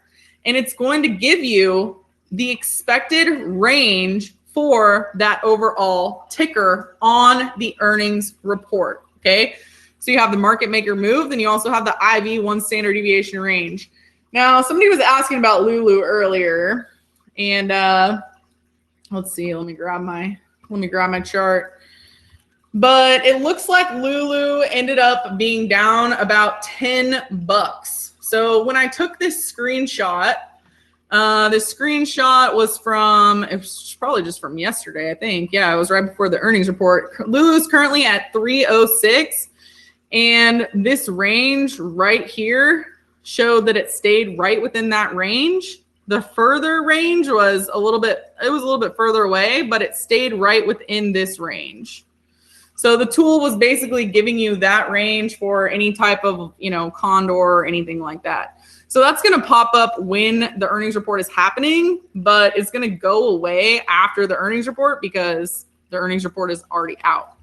and it's going to give you the expected range for that overall ticker on the earnings report, okay? So you have the market maker move, then you also have the IV 1 standard deviation range. Now, somebody was asking about Lulu earlier. And let's see, let me grab my chart. But it looks like Lulu ended up being down about $10. So when I took this screenshot, was it was probably just from yesterday, I think. Yeah, it was right before the earnings report. Lulu's currently at 306, and this range right here showed that it stayed right within that range. The further range was a little bit further away, but it stayed right within this range. So the tool was basically giving you that range for any type of, condor or anything like that. So that's going to pop up when the earnings report is happening, but it's going to go away after the earnings report because the earnings report is already out.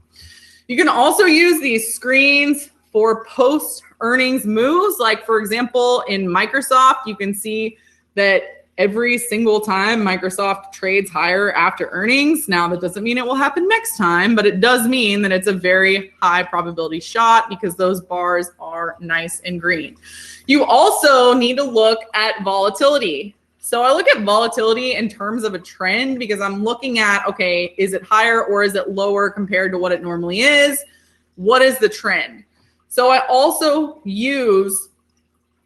You can also use these screens for post earnings moves. Like for example, in Microsoft, you can see that every single time Microsoft trades higher after earnings. Now, that doesn't mean it will happen next time, but it does mean that it's a very high probability shot because those bars are nice and green. You also need to look at volatility. So I look at volatility in terms of a trend because I'm looking at, okay, is it higher or is it lower compared to what it normally is? What is the trend? So I also use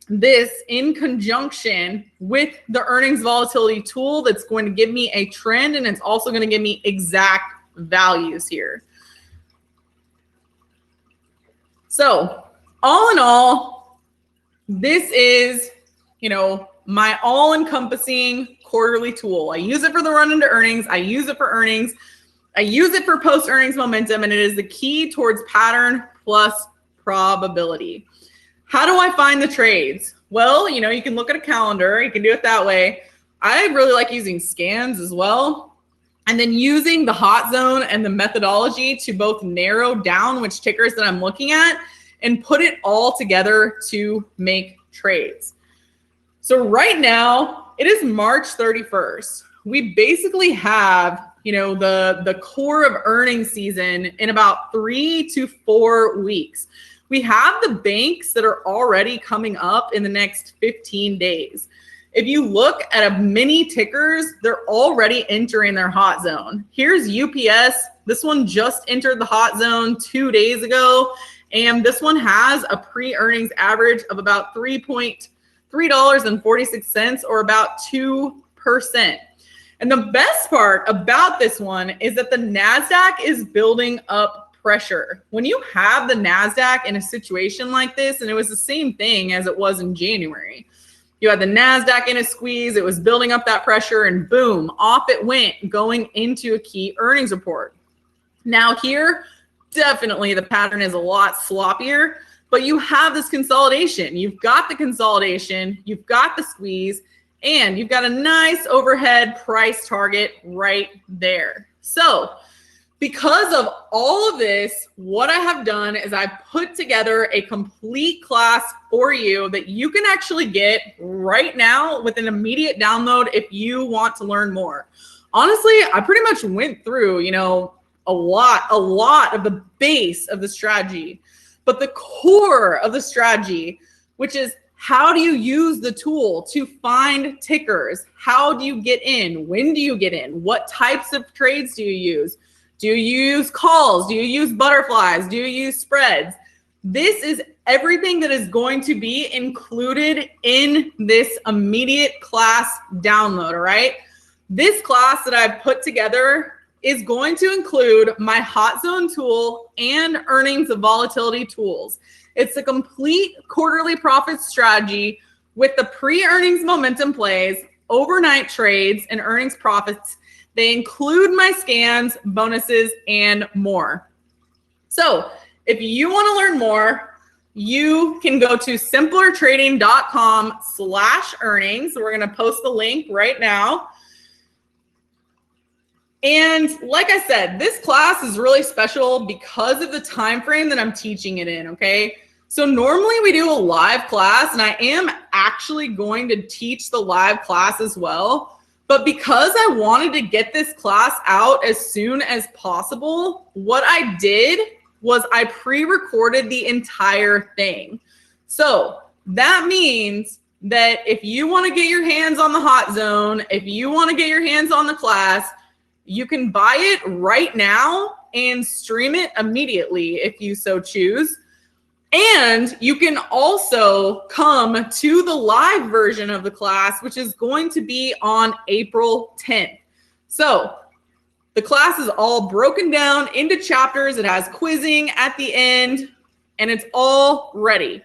this in conjunction with the earnings volatility tool that's going to give me a trend, and it's also going to give me exact values here. So all in all, this is, my all-encompassing quarterly tool. I use it for the run into earnings. I use it for earnings. I use it for post-earnings momentum, and it is the key towards pattern plus probability. How do I find the trades? Well, you can look at a calendar. You can do it that way. I really like using scans as well. And then using the hot zone and the methodology to both narrow down which tickers that I'm looking at and put it all together to make trades. So right now, it is March 31st. We basically have, the core of earnings season in about 3 to 4 weeks. We have the banks that are already coming up in the next 15 days. If you look at mini tickers, they're already entering their hot zone. Here's UPS. This one just entered the hot zone 2 days ago. And this one has a pre-earnings average of about $3.46 or about 2%. And the best part about this one is that the NASDAQ is building up pressure. When you have the NASDAQ in a situation like this, and it was the same thing as it was in January, you had the NASDAQ in a squeeze, it was building up that pressure, and boom, off it went going into a key earnings report. Now here, definitely the pattern is a lot sloppier, but you have this consolidation. You've got the consolidation, you've got the squeeze, and you've got a nice overhead price target right there. So because of all of this, what I have done is I put together a complete class for you that you can actually get right now with an immediate download if you want to learn more. Honestly, I pretty much went through, a lot of the base of the strategy, but the core of the strategy, which is how do you use the tool to find tickers? How do you get in? When do you get in? What types of trades do you use? Do you use calls? Do you use butterflies? Do you use spreads? This is everything that is going to be included in this immediate class download, all right? This class that I've put together is going to include my hot zone tool and earnings of volatility tools. It's a complete quarterly profit strategy with the pre-earnings momentum plays, overnight trades, and earnings profits. They include my scans, bonuses, and more. So if you want to learn more, you can go to simplertrading.com/earnings. We're going to post the link right now. And like I said, this class is really special because of the time frame that I'm teaching it in, okay? So normally we do a live class, and I am actually going to teach the live class as well. But because I wanted to get this class out as soon as possible, what I did was I pre-recorded the entire thing. So that means that if you want to get your hands on the hot zone, if you want to get your hands on the class, you can buy it right now and stream it immediately if you so choose. And you can also come to the live version of the class, which is going to be on April 10th. So the class is all broken down into chapters. It has quizzing at the end, and it's all ready.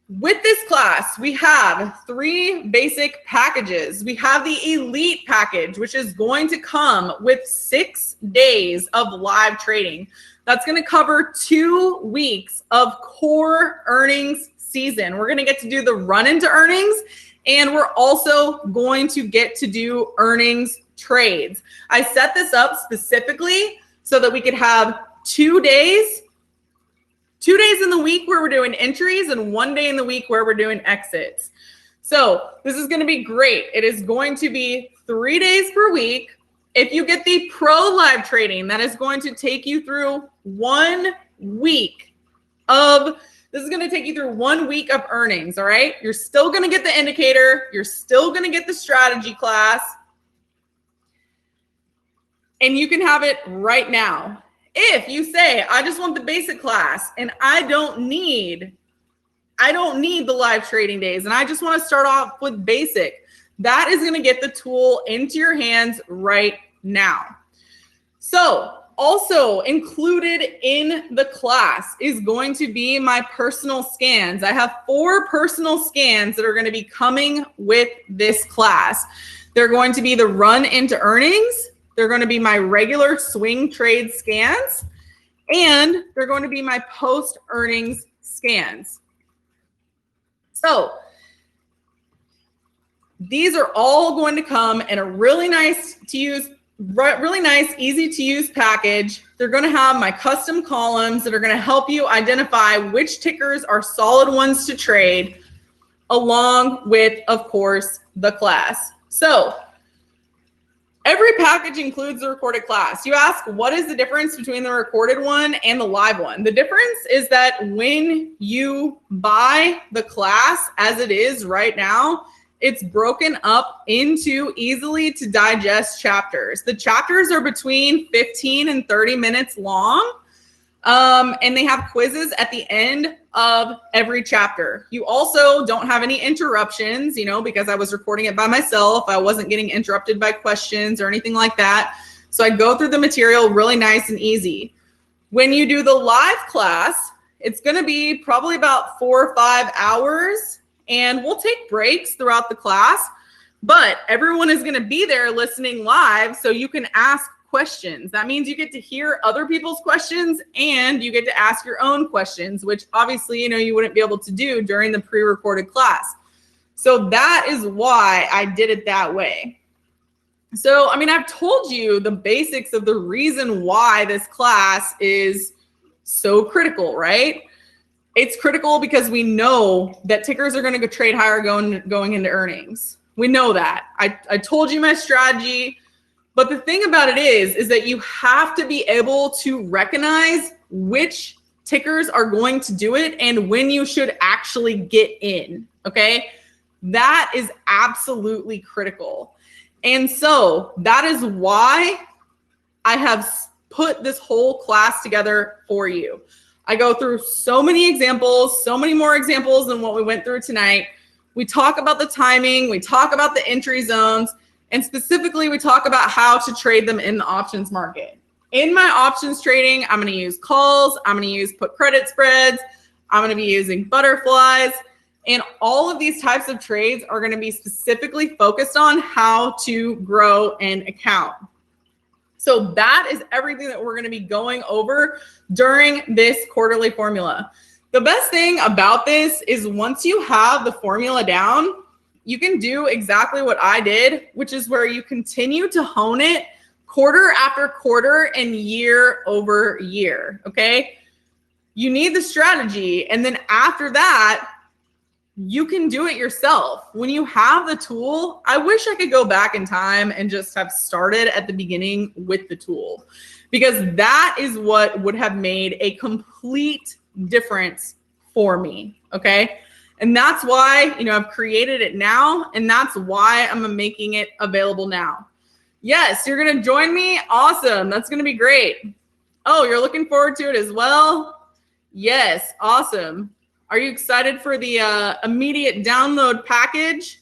With this class, we have 3 basic packages. We have the elite package, which is going to come with 6 days of live trading. That's going to cover 2 weeks of core earnings season. We're going to get to do the run into earnings, and we're also going to get to do earnings trades. I set this up specifically so that we could have 2 days in the week where we're doing entries and 1 day in the week where we're doing exits. So this is going to be great. It is going to be 3 days per week. If you get the pro live trading, that is going to take you through 1 week of, this is going to take you through 1 week of earnings. All right. You're still going to get the indicator. You're still going to get the strategy class. And you can have it right now. If you say, I just want the basic class and I don't need the live trading days and I just want to start off with basic, that is going to get the tool into your hands right now. So also included in the class is going to be my personal scans. I have 4 personal scans that are going to be coming with this class. They're going to be the run into earnings. They're going to be my regular swing trade scans, and they're going to be my post earnings scans. So these are all going to come in a really nice, easy to use package. They're going to have my custom columns that are going to help you identify which tickers are solid ones to trade, along with, of course, the class. So every package includes a recorded class. You ask, what is the difference between the recorded one and the live one? The difference is that when you buy the class as it is right now, it's broken up into easily to digest chapters. The chapters are between 15 and 30 minutes long. And they have quizzes at the end of every chapter. You also don't have any interruptions, because I was recording it by myself. I wasn't getting interrupted by questions or anything like that. So I go through the material really nice and easy. When you do the live class, it's going to be probably about 4 or 5 hours, and we'll take breaks throughout the class, but everyone is going to be there listening live, so you can ask questions. That means you get to hear other people's questions and you get to ask your own questions, which obviously, you wouldn't be able to do during the pre-recorded class. So that is why I did it that way. So, I've told you the basics of the reason why this class is so critical, right? It's critical because we know that tickers are going to go trade higher going into earnings. We know that. I told you my strategy. But the thing about it is that you have to be able to recognize which tickers are going to do it and when you should actually get in, okay? That is absolutely critical. And so that is why I have put this whole class together for you. I go through so many examples, so many more examples than what we went through tonight. We talk about the timing, we talk about the entry zones, and specifically, we talk about how to trade them in the options market. In my options trading, I'm going to use calls. I'm going to use put credit spreads. I'm going to be using butterflies. And all of these types of trades are going to be specifically focused on how to grow an account. So that is everything that we're going to be going over during this quarterly formula. The best thing about this is once you have the formula down, you can do exactly what I did, which is where you continue to hone it quarter after quarter and year over year, okay? You need the strategy, and then after that, you can do it yourself. When you have the tool, I wish I could go back in time and just have started at the beginning with the tool, because that is what would have made a complete difference for me, okay? And that's why, I've created it now, and that's why I'm making it available now. Yes, you're going to join me? Awesome. That's going to be great. Oh, you're looking forward to it as well? Yes, awesome. Are you excited for the immediate download package?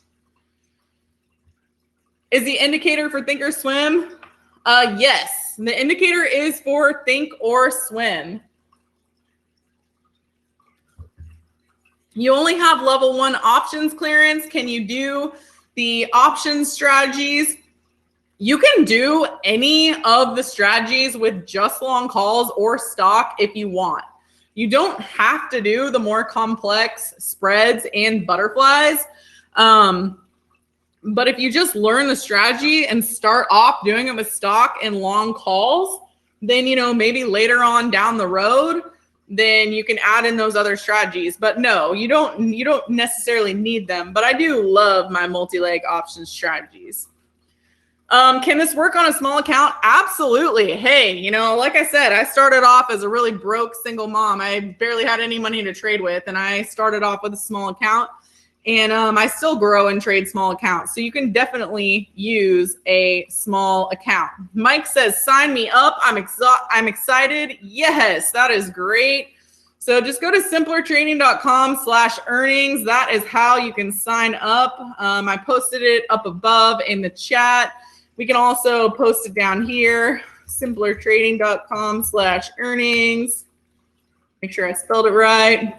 Is the indicator for Think or Swim? Yes, the indicator is for Think or Swim. You only have level 1 options clearance. Can you do the options strategies? You can do any of the strategies with just long calls or stock if you want. You don't have to do the more complex spreads and butterflies. But if you just learn the strategy and start off doing it with stock and long calls, then, maybe later on down the road, then you can add in those other strategies. But no, you don't necessarily need them. But I do love my multi-leg option strategies. Can this work on a small account? Absolutely. Hey, like I said, I started off as a really broke single mom. I barely had any money to trade with, and I started off with a small account, and I still grow and trade small accounts. So you can definitely use a small account. Mike says, sign me up. I'm excited. Yes, that is great. So just go to simplertrading.com/earnings. That is how you can sign up. I posted it up above in the chat. We can also post it down here, simplertrading.com/earnings. Make sure I spelled it right.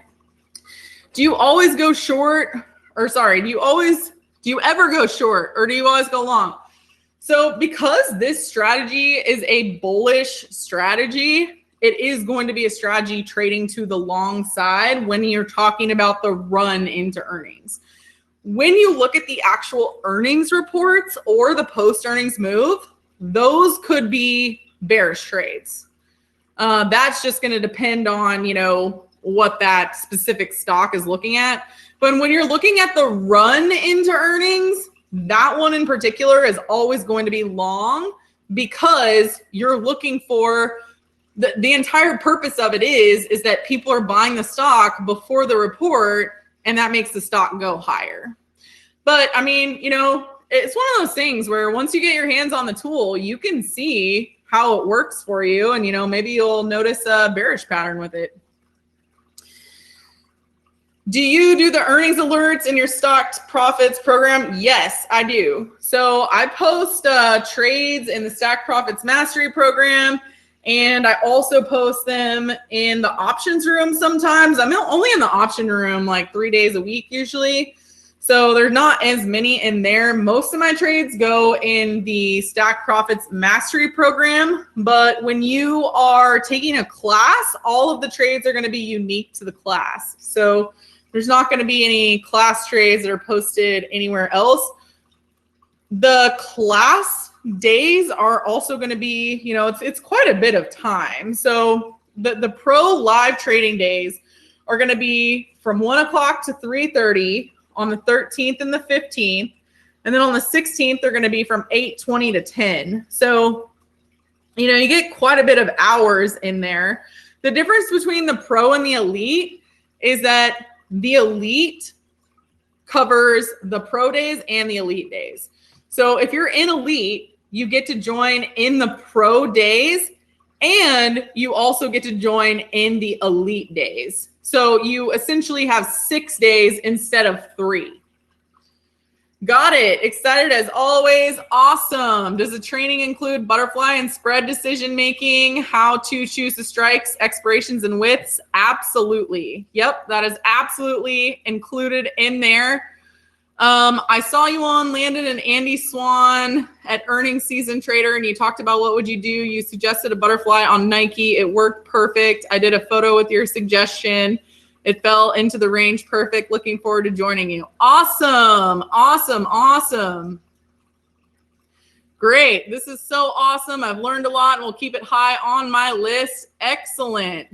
Do you always go short? Or sorry, do you ever go short, or do you always go long? So because this strategy is a bullish strategy, it is going to be a strategy trading to the long side when you're talking about the run into earnings. When you look at the actual earnings reports or the post-earnings move, those could be bearish trades. That's just going to depend on, what that specific stock is looking at. But when you're looking at the run into earnings, that one in particular is always going to be long, because you're looking for the entire purpose of it is that people are buying the stock before the report, and that makes the stock go higher. But I mean, it's one of those things where once you get your hands on the tool, you can see how it works for you, and maybe you'll notice a bearish pattern with it. Do you do the earnings alerts in your stocked profits program? Yes, I do. So I post trades in the Stacked Profits Mastery program, and I also post them in the options room sometimes. I'm only in the option room like 3 days a week usually. So there's not as many in there. Most of my trades go in the Stacked Profits Mastery program. But when you are taking a class, all of the trades are going to be unique to the class. So there's not going to be any class trades that are posted anywhere else. The class days are also going to be, it's quite a bit of time. So the pro live trading days are going to be from 1 o'clock to 3:30 on the 13th and the 15th. And then on the 16th, they're going to be from 8:20 to 10. So, you get quite a bit of hours in there. The difference between the pro and the elite is that the elite covers the pro days and the elite days. So if you're in elite, you get to join in the pro days, and you also get to join in the elite days. So you essentially have 6 days instead of 3. Got it. Excited as always. Awesome. Does the training include butterfly and spread decision making? How to choose the strikes, expirations, and widths? Absolutely. Yep, that is absolutely included in there. I saw you on Landon and Andy Swan at Earnings Season Trader, and you talked about what would you do. You suggested a butterfly on Nike. It worked perfect. I did a photo with your suggestion. It fell into the range perfect. Looking forward to joining you. Awesome. Awesome. Awesome. Great. This is so awesome. I've learned a lot, and we'll keep it high on my list. Excellent.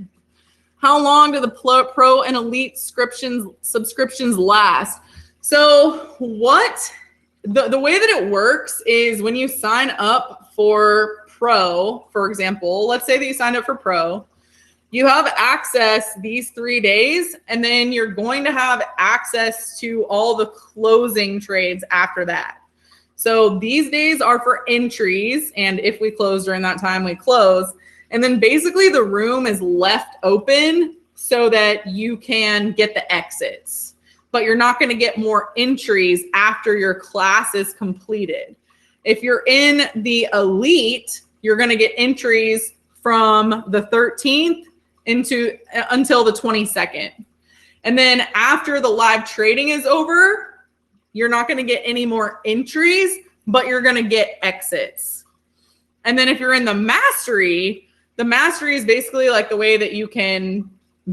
How long do the pro and elite subscriptions last? So the way that it works is when you sign up for pro, for example, let's say that you signed up for pro, you have access these 3 days, and then you're going to have access to all the closing trades after that. So these days are for entries, and if we close during that time, we close. And then basically the room is left open so that you can get the exits. But you're not going to get more entries after your class is completed. If you're in the elite, you're going to get entries from the 13th until the 22nd. And then after the live trading is over, you're not going to get any more entries, but you're going to get exits. And then if you're in the mastery is basically like the way that you can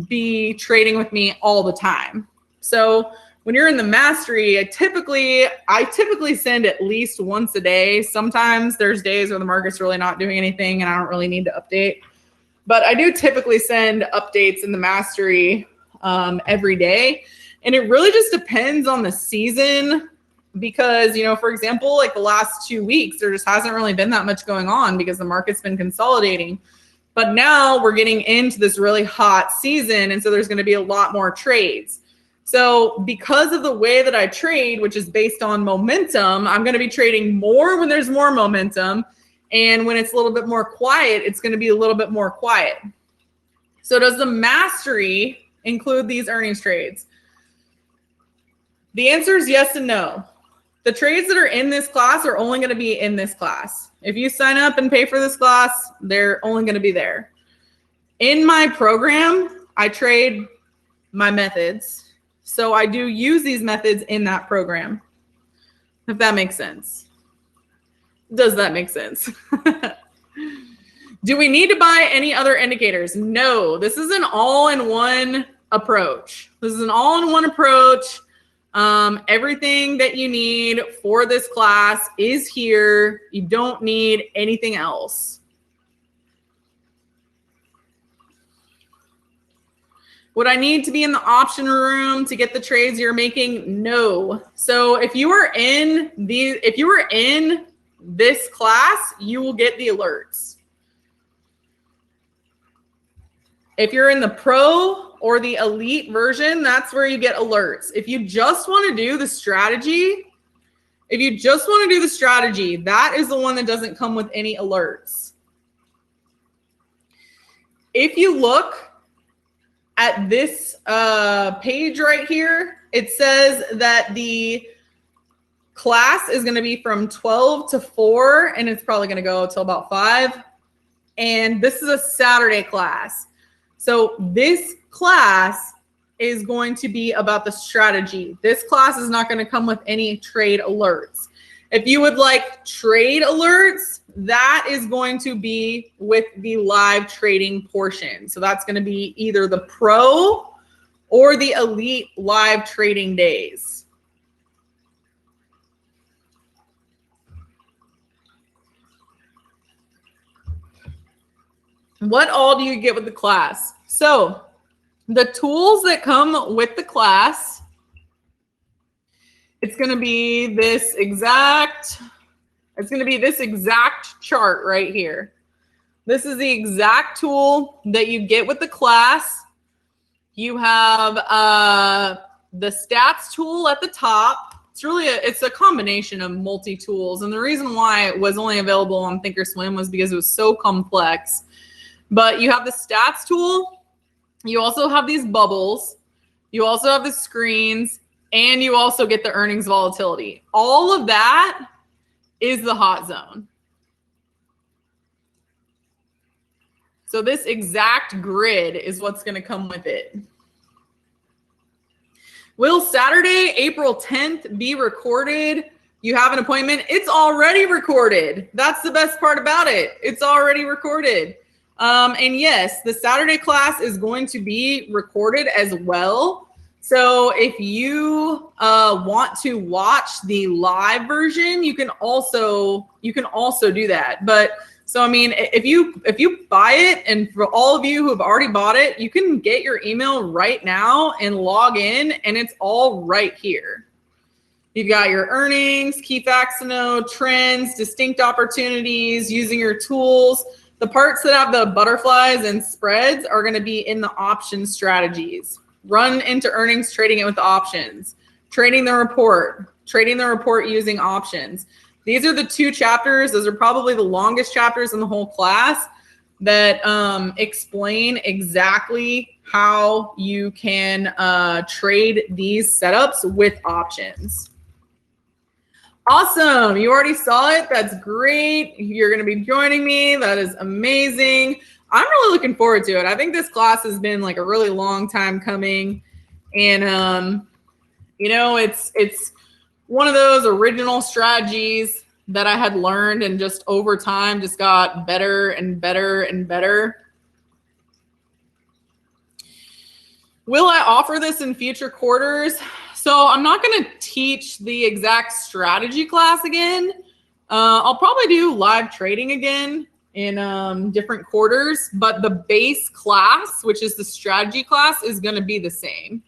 be trading with me all the time. So when you're in the mastery, I typically send at least once a day. Sometimes there's days where the market's really not doing anything and I don't really need to update. But I do typically send updates in the mastery every day. And it really just depends on the season because, for example, like the last 2 weeks, there just hasn't really been that much going on because the market's been consolidating. But now we're getting into this really hot season. And so there's going to be a lot more trades. So because of the way that I trade, which is based on momentum, I'm going to be trading more when there's more momentum. And when it's a little bit more quiet, it's going to be a little bit more quiet. So does the mastery include these earnings trades? The answer is yes and no. The trades that are in this class are only going to be in this class. If you sign up and pay for this class, they're only going to be there. In my program, I trade my methods. So I do use these methods in that program, if that makes sense. Does that make sense? Do we need to buy any other indicators? No, this is an all-in-one approach. This is an all-in-one approach. Everything that you need for this class is here. You don't need anything else. Would I need to be in the option room to get the trades you're making? No. So if you are in this class, you will get the alerts. If you're in the pro or the elite version, that's where you get alerts. If you just want to do the strategy, that is the one that doesn't come with any alerts. If you look at this page right here, it says that the class is going to be from 12 to 4, and it's probably going to go till about 5. And this is a Saturday class. So this class is going to be about the strategy. This class is not going to come with any trade alerts. If you would like trade alerts, that is going to be with the live trading portion. So that's going to be either the pro or the elite live trading days. What all do you get with the class? So the tools that come with the class, it's going to be this exact chart right here. This is the exact tool that you get with the class. You have the stats tool at the top. It's a combination of multi-tools. And the reason why it was only available on Thinkorswim was because it was so complex. But you have the stats tool. You also have these bubbles. You also have the screens. And you also get the earnings volatility. All of that is the hot zone. So this exact grid is what's going to come with it. Will Saturday, April 10th be recorded? You have an appointment? It's already recorded. That's the best part about it. It's already recorded. And yes, the Saturday class is going to be recorded as well. So if you want to watch the live version, you can also do that. But so I mean, if you buy it, and for all of you who have already bought it, you can get your email right now and log in, and it's all right here. You've got your earnings, key facts to know, trends, distinct opportunities, using your tools. The parts that have the butterflies and spreads are going to be in the option strategies. Run into earnings, trading it with options, trading the report using options. These are the 2 chapters. Those are probably the longest chapters in the whole class that explain exactly how you can trade these setups with options. Awesome. You already saw it. That's great. You're going to be joining me. That is amazing. I'm really looking forward to it. I think this class has been like a really long time coming. And, it's one of those original strategies that I had learned and just over time just got better and better and better. Will I offer this in future quarters? So I'm not going to teach the exact strategy class again. I'll probably do live trading again in different quarters, but the base class, which is the strategy class, is going to be the same.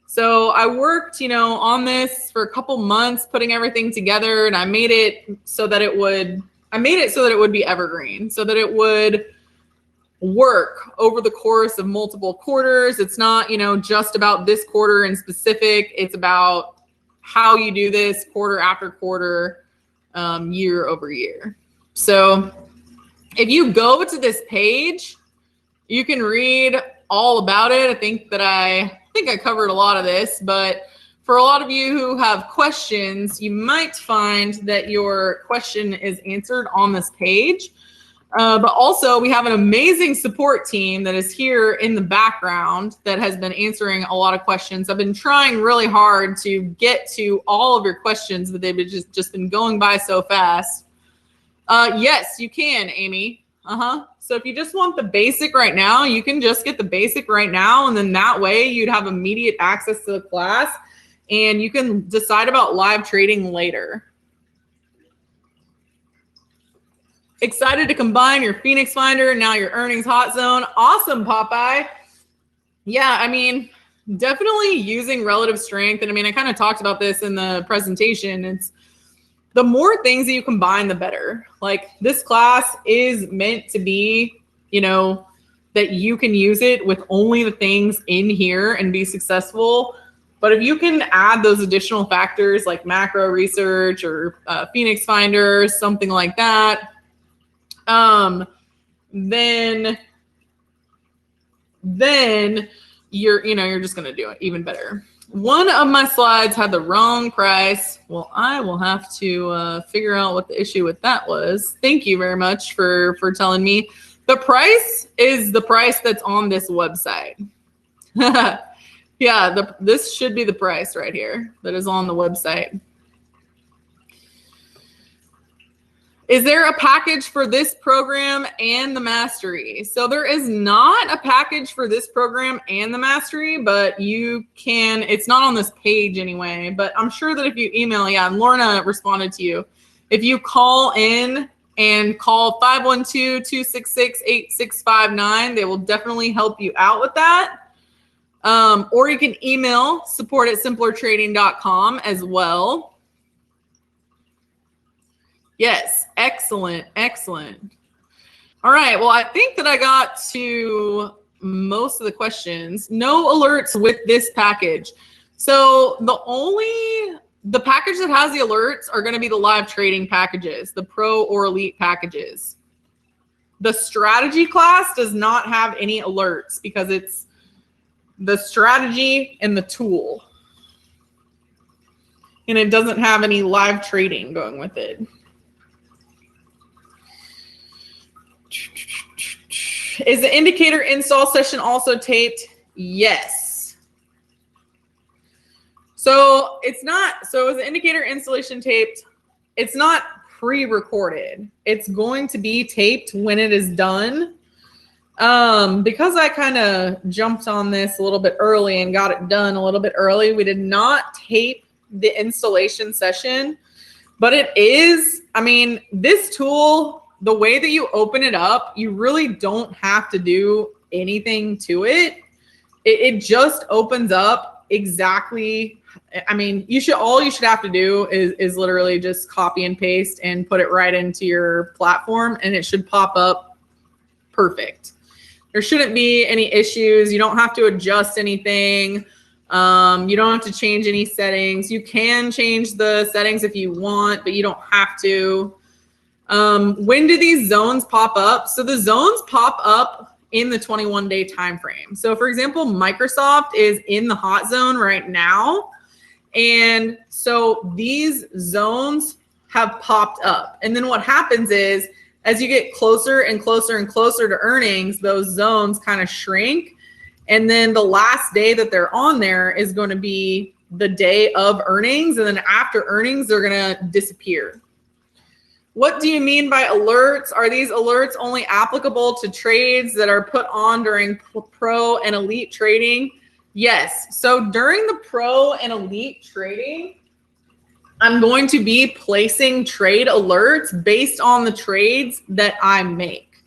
So I worked, on this for a couple months, putting everything together, and I made it so that it would be evergreen, so that it would work over the course of multiple quarters. It's not, just about this quarter in specific. It's about how you do this quarter after quarter, year over year. So if you go to this page, you can read all about it. I think I covered a lot of this, but for a lot of you who have questions, you might find that your question is answered on this page. But also we have an amazing support team that is here in the background that has been answering a lot of questions. I've been trying really hard to get to all of your questions, but they've just been going by so fast. Yes, you can, Amy. So if you just want the basic right now, you can just get the basic right now. And then that way you'd have immediate access to the class and you can decide about live trading later. Excited to combine your Phoenix Finder and now your earnings hot zone. Awesome, Popeye. Yeah, definitely using relative strength. And I kind of talked about this in the presentation. It's the more things that you combine, the better. Like this class is meant to be, that you can use it with only the things in here and be successful. But if you can add those additional factors like macro research or Phoenix Finder, something like that, then you're just going to do it even better. One of my slides had the wrong price. Well, I will have to figure out what the issue with that was. Thank you very much for telling me. The price is the price that's on this website. Yeah, this should be the price right here that is on the website. Is there a package for this program and the mastery? So there is not a package for this program and the mastery, but you can, it's not on this page anyway, but I'm sure that if you email, and Lorna responded to you. If you call in and call 512-266-8659, they will definitely help you out with that. Or you can email support@simplertrading.com as well. Yes, excellent. All right, well, I think that I got to most of the questions. No alerts with this package. So the package that has the alerts are going to be the live trading packages, the pro or elite packages. The strategy class does not have any alerts because it's the strategy and the tool. And it doesn't have any live trading going with it. Is the indicator install session also taped? Yes. So is the indicator installation taped? It's not pre-recorded. It's going to be taped when it is done. Because I kind of jumped on this a little bit early and got it done a little bit early, we did not tape the installation session, but it is, this tool, the way that you open it up, you really don't have to do anything to it. It just opens up exactly. All you should have to do is literally just copy and paste and put it right into your platform and it should pop up perfect. There shouldn't be any issues. You don't have to adjust anything. You don't have to change any settings. You can change the settings if you want, but you don't have to. When do these zones pop up? So the zones pop up in the 21-day time frame. So for example, Microsoft is in the hot zone right now. And so these zones have popped up. And then what happens is as you get closer and closer and closer to earnings, those zones kind of shrink. And then the last day that they're on there is going to be the day of earnings. And then after earnings, they're going to disappear. What do you mean by alerts? Are these alerts only applicable to trades that are put on during pro and elite trading? Yes. So during the pro and elite trading, I'm going to be placing trade alerts based on the trades that I make.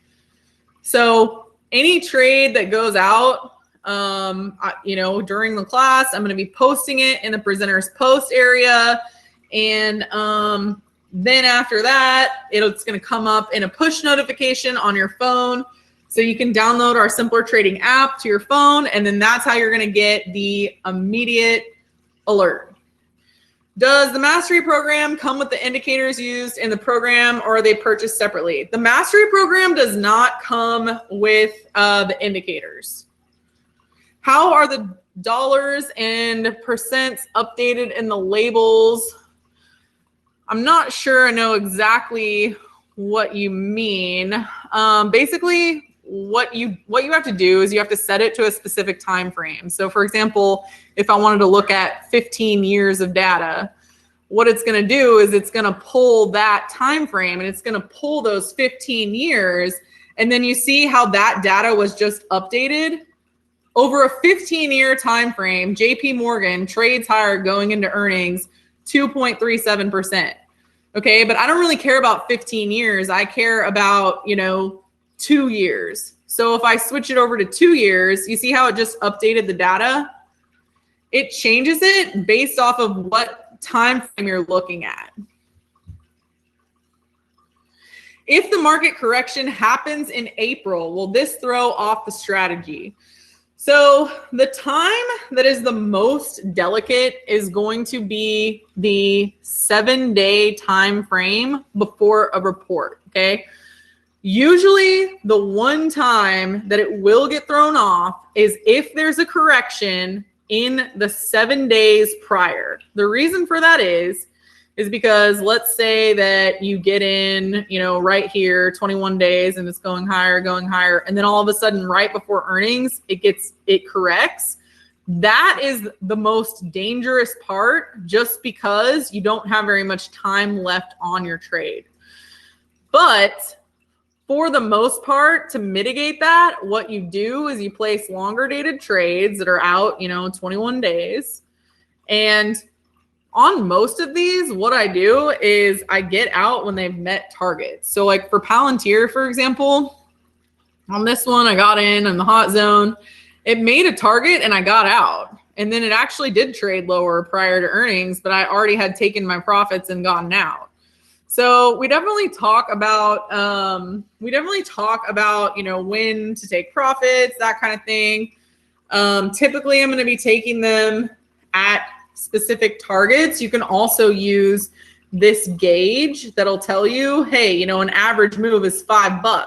So any trade that goes out, during the class, I'm going to be posting it in the presenter's post area. And then after that, it's going to come up in a push notification on your phone. So you can download our Simpler Trading app to your phone. And then that's how you're going to get the immediate alert. Does the Mastery Program come with the indicators used in the program, or are they purchased separately? The Mastery Program does not come with the indicators. How are the dollars and percents updated in the labels? I'm not sure I know exactly what you mean. Basically, what you have to do is you have to set it to a specific time frame. So for example, if I wanted to look at 15 years of data, what it's going to do is it's going to pull that time frame and it's going to pull those 15 years. And then you see how that data was just updated over a 15-year time frame. JP Morgan trades higher going into earnings 2.37%. Okay, but I don't really care about 15 years. I care about, 2 years. So if I switch it over to 2 years, you see how it just updated the data? It changes it based off of what time frame you're looking at. If the market correction happens in April, will this throw off the strategy? So the time that is the most delicate is going to be the 7-day time frame before a report, okay? Usually the one time that it will get thrown off is if there's a correction in the 7 days prior. The reason for that is because let's say that you get in, right here, 21 days and it's going higher. And then all of a sudden, right before earnings, it corrects. That is the most dangerous part just because you don't have very much time left on your trade. But for the most part, to mitigate that, what you do is you place longer dated trades that are out, 21 days. And on most of these, what I do is I get out when they've met targets. So like for Palantir, for example, on this one, I got in the hot zone. It made a target and I got out. And then it actually did trade lower prior to earnings, but I already had taken my profits and gotten out. So we definitely talk about, when to take profits, that kind of thing. Typically, I'm going to be taking them at specific targets. You can also use this gauge that'll tell you, hey, an average move is $5.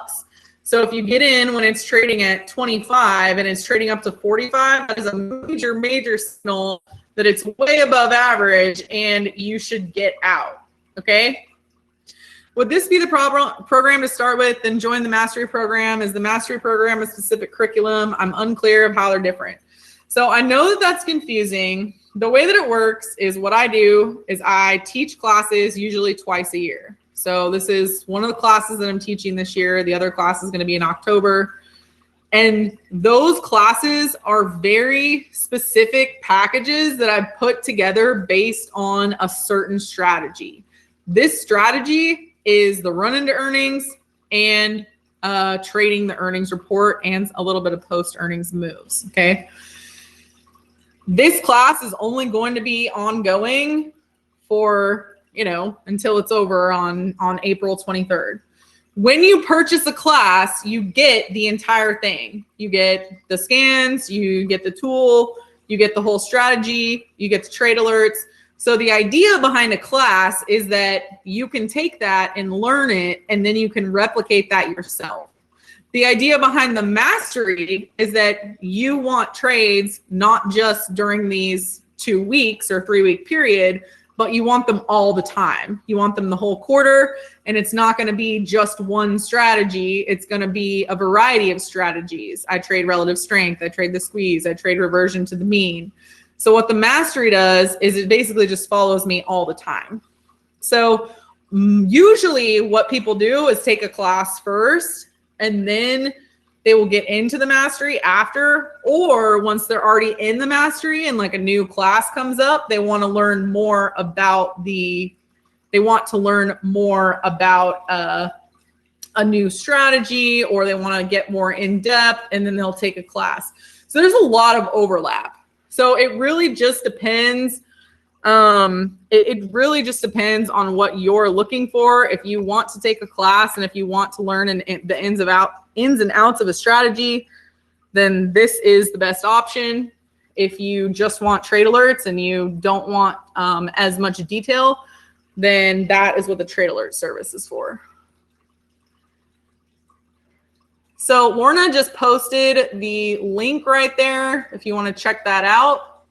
So if you get in when it's trading at 25 and it's trading up to 45, that is a major signal that it's way above average and you should get out. Okay. Would this be the program to start with? Then join the Mastery Program. Is the Mastery Program a specific curriculum? I'm unclear of how they're different. So I know that that's confusing. The way that it works is what I do is I teach classes usually twice a year. So this is one of the classes that I'm teaching this year. The other class is going to be in October. And those classes are very specific packages that I put together based on a certain strategy. This strategy is the run into earnings and trading the earnings report and a little bit of post earnings moves. Okay. This class is only going to be ongoing for, until it's over on April 23rd. When you purchase a class, you get the entire thing. You get the scans, you get the tool, you get the whole strategy, you get the trade alerts. So the idea behind a class is that you can take that and learn it, and then you can replicate that yourself. The idea behind the mastery is that you want trades not just during these 2 weeks or 3 week period, but you want them all the time. You want them the whole quarter, and it's not going to be just one strategy. It's going to be a variety of strategies. I trade relative strength. I trade the squeeze. I trade reversion to the mean. So what the mastery does is it basically just follows me all the time. So usually what people do is take a class first, and then they will get into the mastery after, or once they're already in the mastery and like a new class comes up, they want to learn more about a new strategy, or they want to get more in depth, and then they'll take a class. So there's a lot of overlap. So it really just depends. It really just depends on what you're looking for. If you want to take a class and if you want to learn the ins and outs of a strategy, then this is the best option. If you just want trade alerts and you don't want as much detail, then that is what the trade alert service is for. So Lorna just posted the link right there if you want to check that out.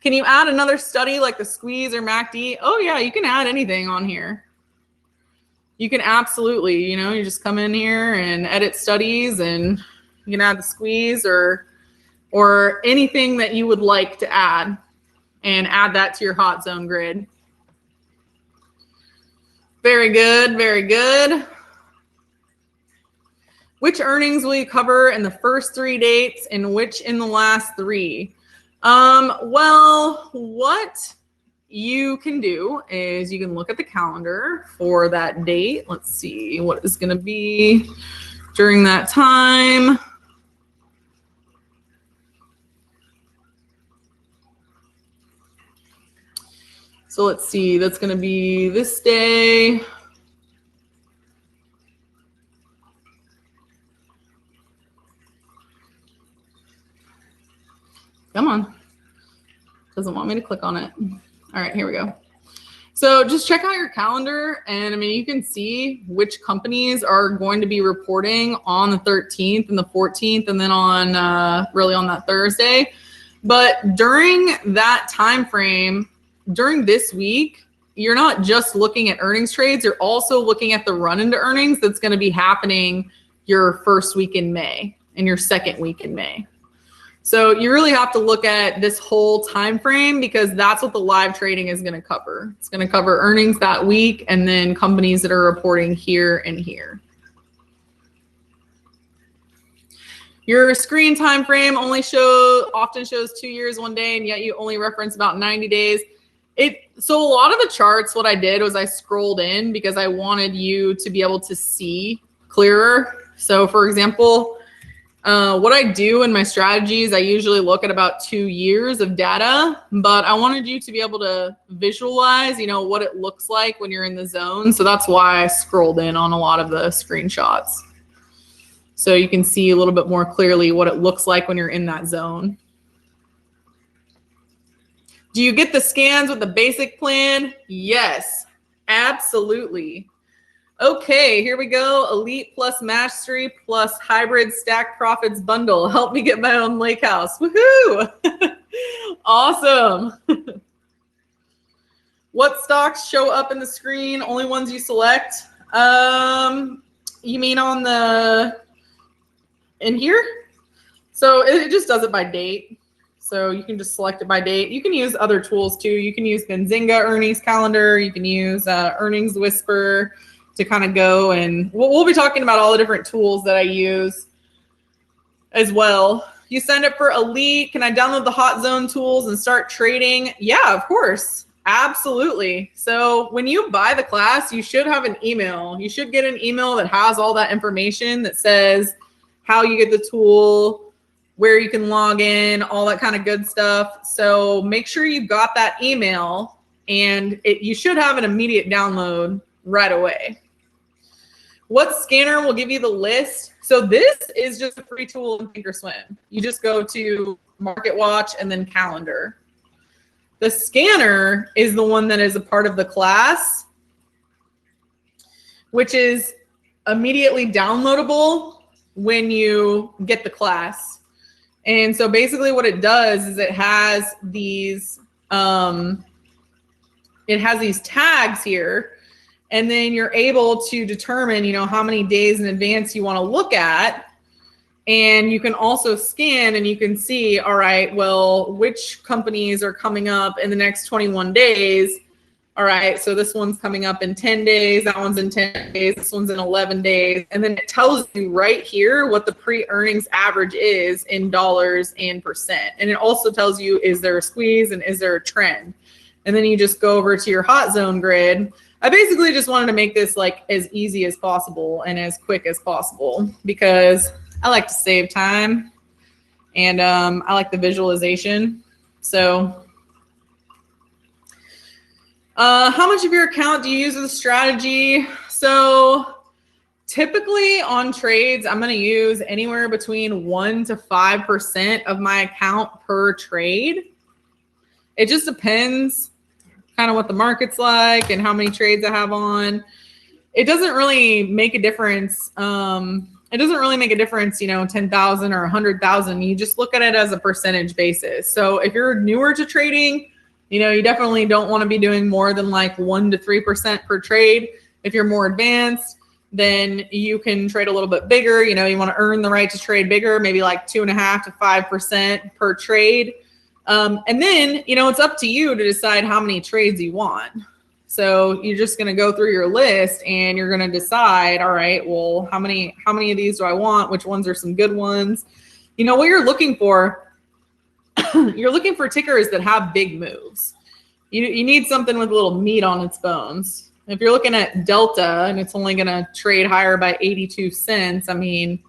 Can you add another study like the squeeze or MACD? Oh yeah, you can add anything on here. You can absolutely, you just come in here and edit studies, and you can add the squeeze or anything that you would like to add, and add that to your hot zone grid. Very good, very good. Which earnings will you cover in the first 3 dates and which in the last 3? Well, what you can do is you can look at the calendar for that date. Let's see what is going to be during that time. So let's see, that's going to be this day. Come on. Doesn't want me to click on it. All right, here we go. So just check out your calendar, and I mean, you can see which companies are going to be reporting on the 13th and the 14th, and then on really on that Thursday. But during that time frame, during this week, you're not just looking at earnings trades, you're also looking at the run into earnings that's going to be happening your first week in May and your second week in May. So you really have to look at this whole time frame, because that's what the live trading is going to cover. It's going to cover earnings that week and then companies that are reporting here and here. Your screen time frame often shows 2 years, 1 day, and yet you only reference about 90 days. So a lot of the charts, what I did was I scrolled in because I wanted you to be able to see clearer. So for example, what I do in my strategies, I usually look at about 2 years of data, but I wanted you to be able to visualize, what it looks like when you're in the zone. So that's why I scrolled in on a lot of the screenshots. So you can see a little bit more clearly what it looks like when you're in that zone. Do you get the scans with the basic plan? Yes, absolutely. Okay, here we go. Elite plus Mastery plus Hybrid Stack Profits bundle. Help me get my own lake house. Woohoo! Awesome. What stocks show up in the screen? Only ones you select? You mean in here? So it just does it by date. So you can just select it by date. You can use other tools too. You can use Benzinga Earnings Calendar. You can use Earnings Whisper to kind of go, and we'll be talking about all the different tools that I use as well. You signed up for Elite. Can I download the Hot Zone tools and start trading? Yeah, of course. Absolutely. So when you buy the class, you should have an email. You should get an email that has all that information that says how you get the tool, where you can log in, all that kind of good stuff. So make sure you got that email, and you should have an immediate download right away. What scanner will give you the list? So this is just a free tool in Thinkorswim. You just go to Market Watch and then Calendar. The scanner is the one that is a part of the class, which is immediately downloadable when you get the class. And so basically what it does is it has these it has these tags here, and then you're able to determine, how many days in advance you want to look at. And you can also scan and you can see, all right, well, which companies are coming up in the next 21 days. All right, so this one's coming up in 10 days, that one's in 10 days, this one's in 11 days. And then it tells you right here what the pre-earnings average is in dollars and percent. And it also tells you, is there a squeeze and is there a trend? And then you just go over to your hot zone grid. I basically just wanted to make this like as easy as possible and as quick as possible because I like to save time and I like the visualization. So how much of your account do you use as a strategy? So typically on trades, I'm going to use anywhere between 1% to 5% of my account per trade. It just depends kind of what the market's like and how many trades I have on. It doesn't really make a difference. It doesn't really make a difference, 10,000 or 100,000. You just look at it as a percentage basis. So if you're newer to trading, you definitely don't want to be doing more than like 1% to 3% per trade. If you're more advanced, then you can trade a little bit bigger. You want to earn the right to trade bigger, maybe like 2.5% to 5% per trade. And then, it's up to you to decide how many trades you want. So you're just going to go through your list and you're going to decide, all right, well, how many of these do I want? Which ones are some good ones? What you're looking for, you're looking for tickers that have big moves. You need something with a little meat on its bones. If you're looking at Delta and it's only going to trade higher by 82 cents, I mean,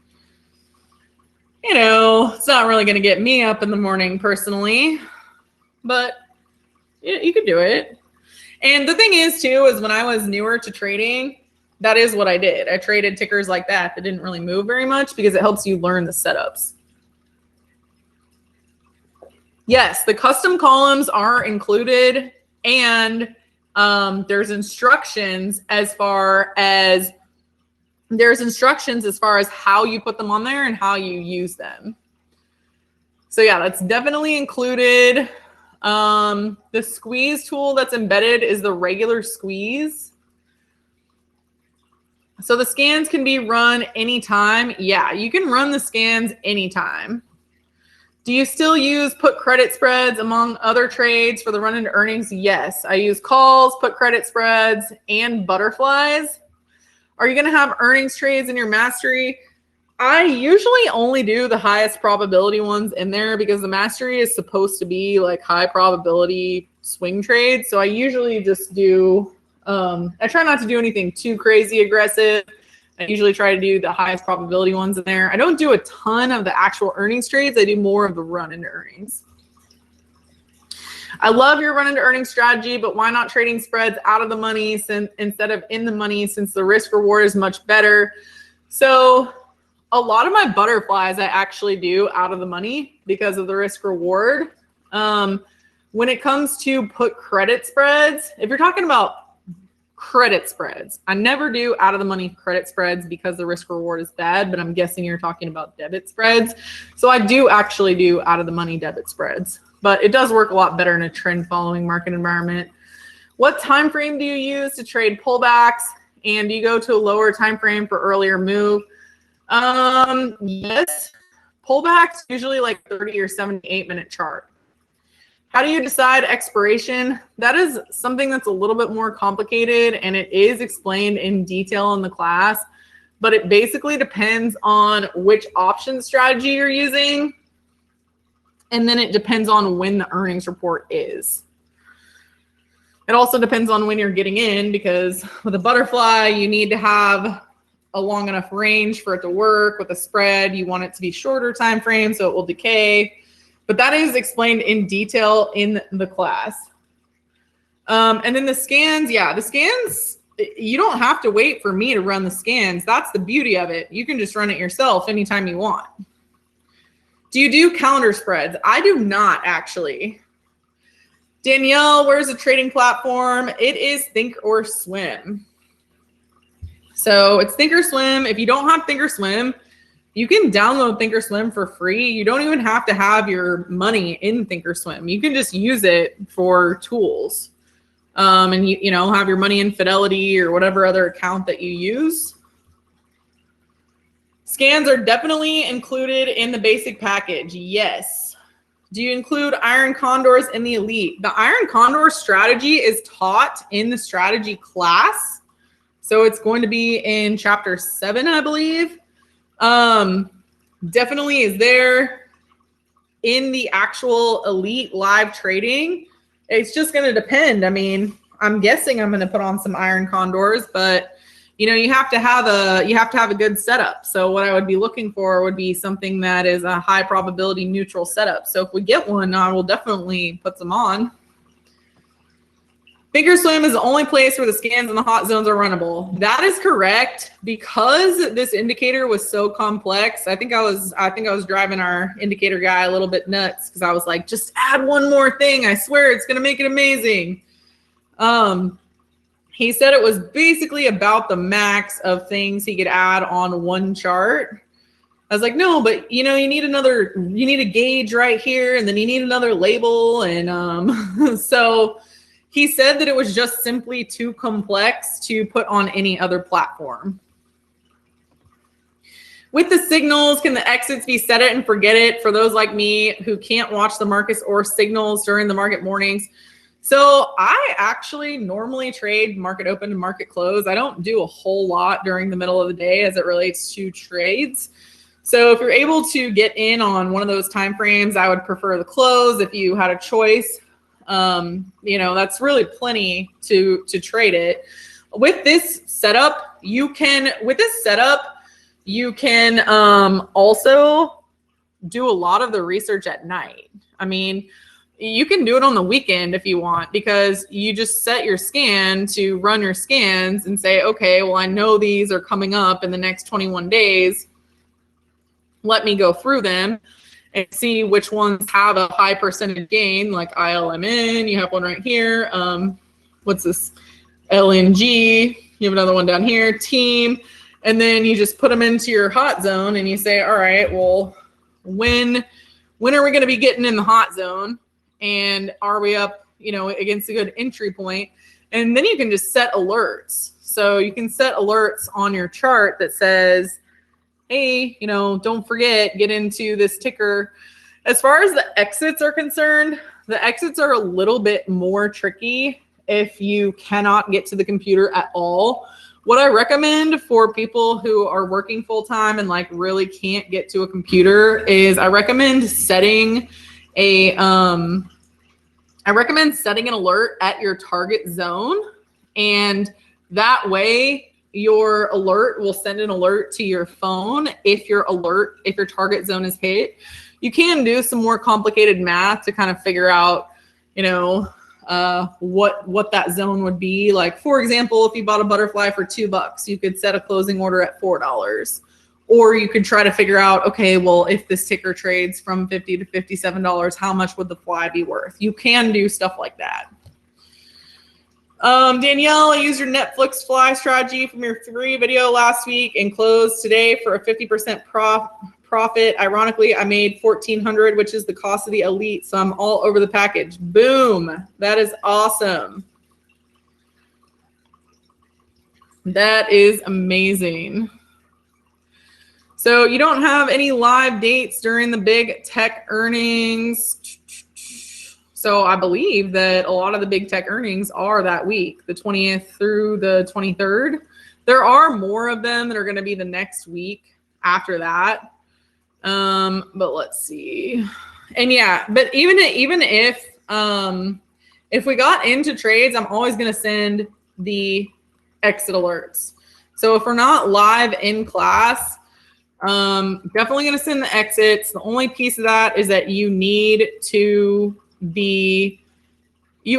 it's not really going to get me up in the morning personally, but you could do it. And the thing is too, is when I was newer to trading, that is what I did. I traded tickers like that didn't really move very much because it helps you learn the setups. Yes, the custom columns are included, and there's instructions as far as how you put them on there and how you use them. So yeah, that's definitely included. The squeeze tool that's embedded is the regular squeeze. So the scans can be run anytime. Yeah, you can run the scans anytime. Do you still use put credit spreads among other trades for the run into earnings? Yes, I use calls, put credit spreads, and butterflies. Are you going to have earnings trades in your mastery? I usually only do the highest probability ones in there because the mastery is supposed to be like high probability swing trades. So I usually just do, I try not to do anything too crazy aggressive. I usually try to do the highest probability ones in there. I don't do a ton of the actual earnings trades. I do more of the run into earnings. I love your run into earnings strategy, but why not trading spreads out of the money instead of in the money since the risk reward is much better? So a lot of my butterflies I actually do out of the money because of the risk reward. When it comes to put credit spreads, if you're talking about credit spreads, I never do out of the money credit spreads because the risk reward is bad, but I'm guessing you're talking about debit spreads. So I do actually do out of the money debit spreads, but it does work a lot better in a trend following market environment. What time frame do you use to trade pullbacks? And do you go to a lower time frame for earlier move? Yes, pullbacks usually like 30 or 78 minute chart. How do you decide expiration? That is something that's a little bit more complicated and it is explained in detail in the class, but it basically depends on which option strategy you're using. And then it depends on when the earnings report is. It also depends on when you're getting in because with a butterfly, you need to have a long enough range for it to work. With a spread, you want it to be shorter time frame so it will decay. But that is explained in detail in the class. And then the scans, yeah, the scans, you don't have to wait for me to run the scans. That's the beauty of it. You can just run it yourself anytime you want. Do you do calendar spreads? I do not actually. Danielle, where's the trading platform? It is Thinkorswim. So it's Thinkorswim. If you don't have Thinkorswim, You can download Thinkorswim for free. You don't even have to have your money in Thinkorswim. You can just use it for tools. And you know, have your money in Fidelity or whatever other account that you use. Scans are definitely included in the basic package. Yes. Do you include iron condors in the elite? The iron condor strategy is taught in the strategy class. So it's going to be in chapter 7, I believe. Definitely is there in the actual elite live trading. It's just going to depend. I mean, I'm guessing I'm going to put on some iron condors, but you know, you have to have a good setup. So what I would be looking for would be something that is a high probability neutral setup. So if we get one, I will definitely put some on. Thinkorswim is the only place where the scans and the hot zones are runnable. That is correct, because this indicator was so complex. I think I was driving our indicator guy a little bit nuts, because I was like, just add one more thing. I swear it's going to make it amazing. He said it was basically about the max of things he could add on one chart. I was like, no, but you know, you need a gauge right here, and then you need another label. And so he said that it was just simply too complex to put on any other platform. With the signals, can the exits be set it and forget it for those like me who can't watch the markets or signals during the market mornings? So I actually normally trade market open to market close. I don't do a whole lot during the middle of the day as it relates to trades. So if you're able to get in on one of those time frames, I would prefer the close if you had a choice. You know, that's really plenty to trade it. With this setup, you can also do a lot of the research at night. I mean, you can do it on the weekend if you want, because you just set your scan to run your scans and say, okay, well, I know these are coming up in the next 21 days. Let me go through them and see which ones have a high percentage gain, like ILMN. You have one right here. What's this? LNG. You have another one down here, team. And then you just put them into your hot zone and you say, all right, well, when are we going to be getting in the hot zone? And are we up, you know, against a good entry point? And then you can just set alerts. So you can set alerts on your chart that says, hey, you know, don't forget, get into this ticker. As far as the exits are concerned, the exits are a little bit more tricky if you cannot get to the computer at all. What I recommend for people who are working full time and like really can't get to a computer is I recommend setting an alert at your target zone, and that way your alert will send an alert to your phone if your target zone is hit. You can do some more complicated math to kind of figure out, you know, what that zone would be. Like, for example, if you bought a butterfly for $2, you could set a closing order at $4. Or you could try to figure out, okay, well, if this ticker trades from $50 to $57, how much would the fly be worth? You can do stuff like that. Danielle, I used your Netflix fly strategy from your 3 video last week and closed today for a 50% profit. Ironically, I made $1,400, which is the cost of the elite. So I'm all over the package. Boom. That is awesome. That is amazing. So you don't have any live dates during the big tech earnings. So I believe that a lot of the big tech earnings are that week, the 20th through the 23rd. There are more of them that are going to be the next week after that. But let's see. And yeah, but even if we got into trades, I'm always going to send the exit alerts. So if we're not live in class, definitely going to send the exits. The only piece of that is that you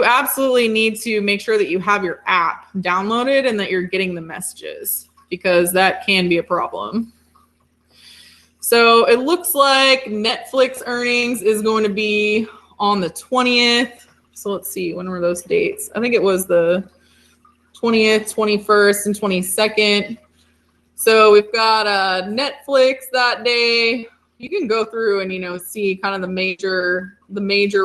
absolutely need to make sure that you have your app downloaded and that you're getting the messages, because that can be a problem. So it looks like Netflix earnings is going to be on the 20th. So let's see, when were those dates? I think it was the 20th, 21st, and 22nd. So we've got Netflix that day. You can go through and, you know, see kind of the major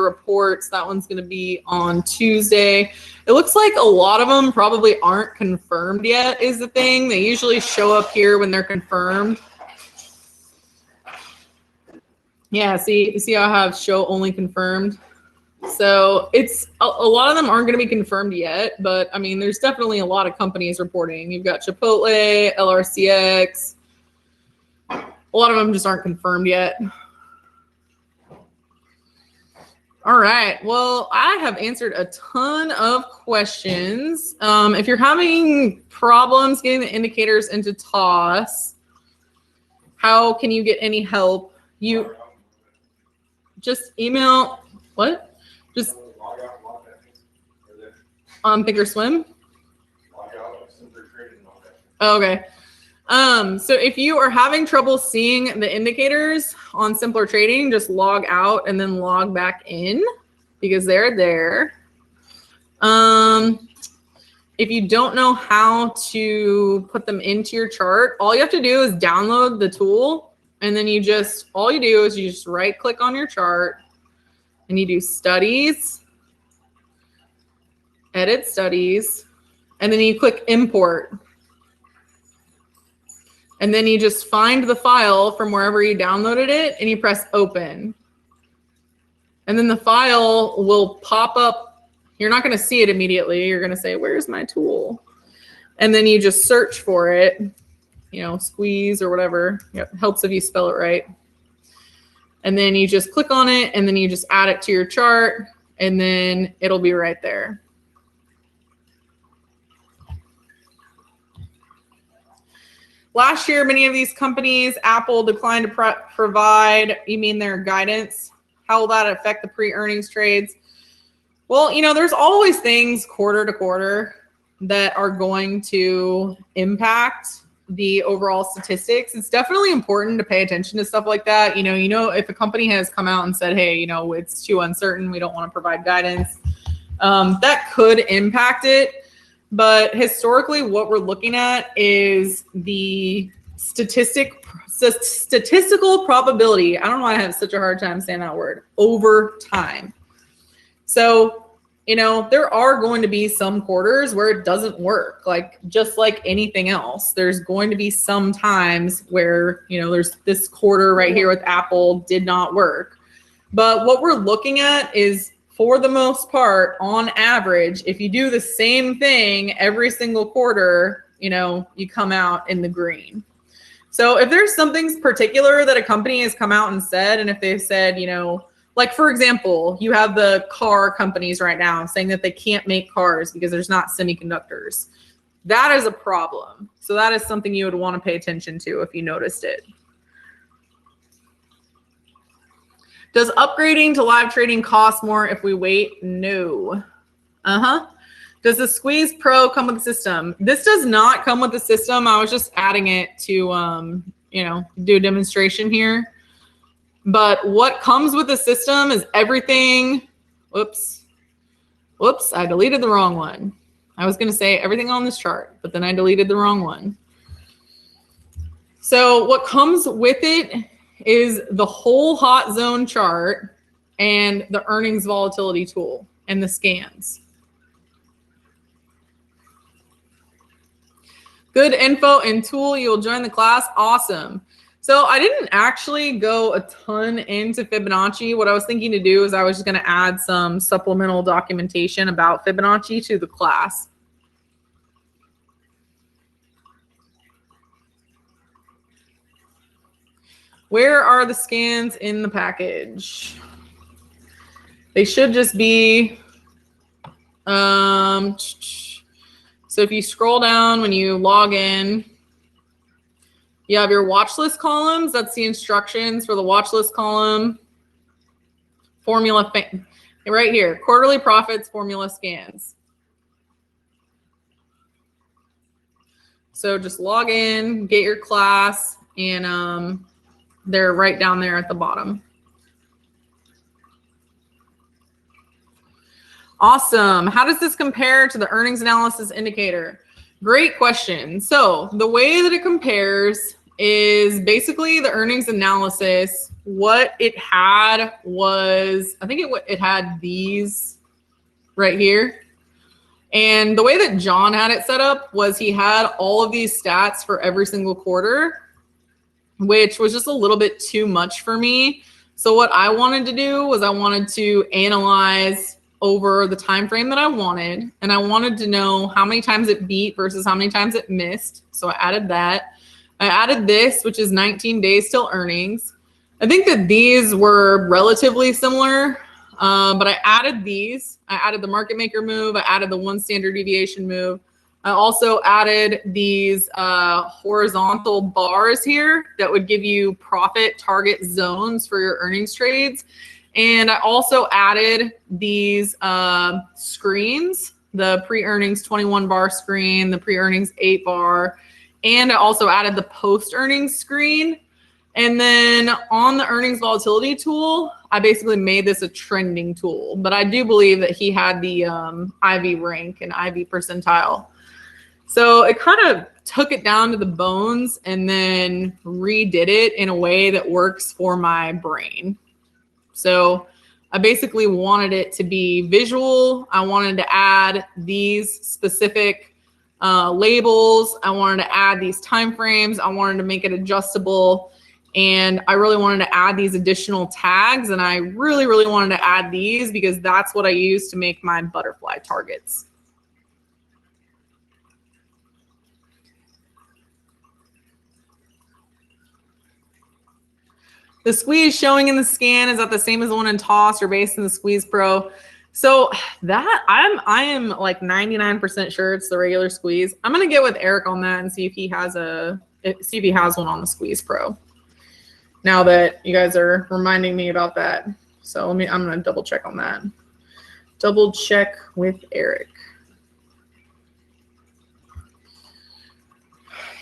reports. That one's going to be on Tuesday. It looks like a lot of them probably aren't confirmed yet is the thing. They usually show up here when they're confirmed. Yeah, see how I have show only confirmed? So it's a lot of them aren't going to be confirmed yet, but I mean, there's definitely a lot of companies reporting. You've got Chipotle, LRCX. A lot of them just aren't confirmed yet. All right. Well, I have answered a ton of questions. If you're having problems getting the indicators into TOS, how can you get any help? You just email, what? Just Thinkorswim? Oh, okay. So if you are having trouble seeing the indicators on Simpler Trading, just log out and then log back in because they're there. If you don't know how to put them into your chart, all you have to do is download the tool, and then all you do is you just right click on your chart and you do studies, edit studies, and then you click import. And then you just find the file from wherever you downloaded it and you press open. And then the file will pop up. You're not going to see it immediately. You're going to say, where's my tool? And then you just search for it, you know, squeeze or whatever. It helps if you spell it right. And then you just click on it and then you just add it to your chart and then it'll be right there. Last year, many of these companies, Apple declined to provide, you mean their guidance? How will that affect the pre-earnings trades? Well, you know, there's always things quarter to quarter that are going to impact the overall statistics. It's definitely important to pay attention to stuff like that. You know, if a company has come out and said, hey, you know, it's too uncertain, we don't want to provide guidance, that could impact it. But historically, what we're looking at is the statistical probability. I don't know why I have such a hard time saying that word, over time. So, you know, there are going to be some quarters where it doesn't work, like just like anything else. There's going to be some times where, you know, there's this quarter right here with Apple did not work. But what we're looking at is, for the most part, on average, if you do the same thing every single quarter, you know, you come out in the green. So if there's something particular that a company has come out and said, and if they've said, you know, like, for example, you have the car companies right now saying that they can't make cars because there's not semiconductors. That is a problem. So that is something you would want to pay attention to if you noticed it. Does upgrading to live trading cost more if we wait? No. Does the Squeeze Pro come with the system? This does not come with the system. I was just adding it to, you know, do a demonstration here. But what comes with the system is everything. Whoops, I deleted the wrong one. I was going to say everything on this chart, but then I deleted the wrong one. So what comes with it is the whole hot zone chart and the earnings volatility tool and the scans. Good info and tool. You'll join the class. Awesome. So I didn't actually go a ton into Fibonacci. What I was thinking to do is I was just going to add some supplemental documentation about Fibonacci to the class. Where are the scans in the package? They should just be, so if you scroll down when you log in, you have your watch list columns. That's the instructions for the watch list column. Formula, right here, quarterly profits, formula scans. So just log in, get your class, and they're right down there at the bottom. Awesome. How does this compare to the earnings analysis indicator? Great question. So the way that it compares is basically the earnings analysis. What it had was, I think it had these right here. And the way that John had it set up was he had all of these stats for every single quarter, which was just a little bit too much for me. So what I wanted to do was I wanted to analyze over the time frame that I wanted, and I wanted to know how many times it beat versus how many times it missed. So I added that. I added this, which is 19 days till earnings. I think that these were relatively similar, but I added these. I added the market maker move. I added the 1 standard deviation move. I also added these horizontal bars here that would give you profit target zones for your earnings trades. And I also added these screens, the pre-earnings 21 bar screen, the pre-earnings 8 bar, and I also added the post-earnings screen. And then on the earnings volatility tool, I basically made this a trending tool, but I do believe that he had the IV rank and IV percentile. So it kind of took it down to the bones and then redid it in a way that works for my brain. So I basically wanted it to be visual. I wanted to add these specific labels. I wanted to add these time frames. I wanted to make it adjustable. And I really wanted to add these additional tags. And I really, really wanted to add these because that's what I use to make my butterfly targets. The squeeze showing in the scan, is that the same as the one in Toss or based in the Squeeze Pro? So that I am like 99% sure it's the regular squeeze. I'm gonna get with Eric on that and see if he has one on the Squeeze Pro. Now that you guys are reminding me about that. So I'm gonna double check on that. Double check with Eric.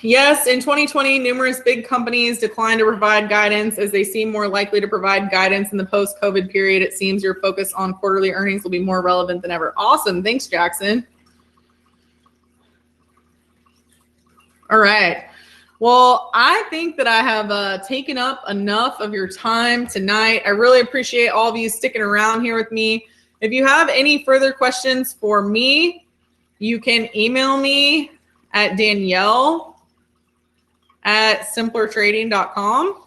Yes, in 2020, numerous big companies declined to provide guidance as they seem more likely to provide guidance in the post-COVID period. It seems your focus on quarterly earnings will be more relevant than ever. Awesome. Thanks, Jackson. All right. Well, I think that I have taken up enough of your time tonight. I really appreciate all of you sticking around here with me. If you have any further questions for me, you can email me at Danielle at simplertrading.com.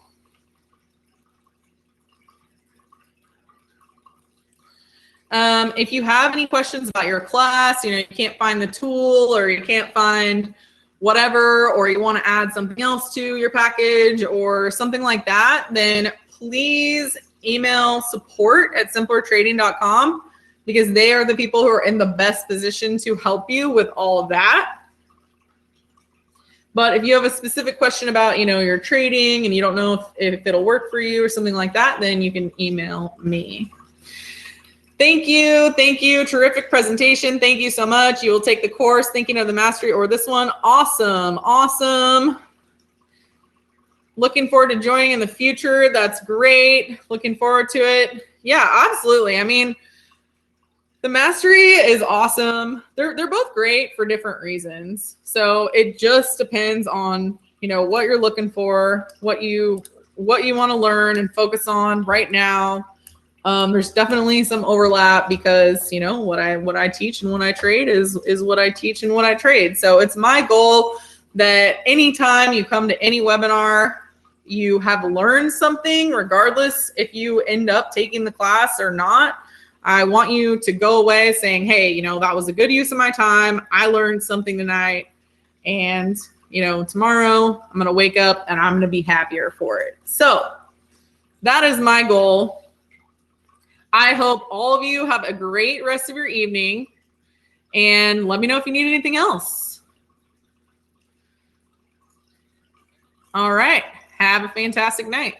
If you have any questions about your class, you can't find the tool or you can't find whatever, or you want to add something else to your package or something like that, then please email support at simplertrading.com because they are the people who are in the best position to help you with all of that. But if you have a specific question about, your trading and you don't know if it'll work for you or something like that, then you can email me. Thank you. Thank you. Terrific presentation. Thank you so much. You will take the course Thinking of the Mastery or this one. Awesome. Awesome. Looking forward to joining in the future. That's great. Looking forward to it. Yeah, absolutely. I mean, the Mastery is awesome. They're both great for different reasons. So it just depends on, what you're looking for, what you want to learn and focus on right now. There's definitely some overlap because, what I teach and what I trade is what I teach and what I trade. So it's my goal that anytime you come to any webinar, you have learned something, regardless if you end up taking the class or not. I want you to go away saying, hey, that was a good use of my time. I learned something tonight. And, tomorrow I'm going to wake up and I'm going to be happier for it. So that is my goal. I hope all of you have a great rest of your evening. And let me know if you need anything else. All right. Have a fantastic night.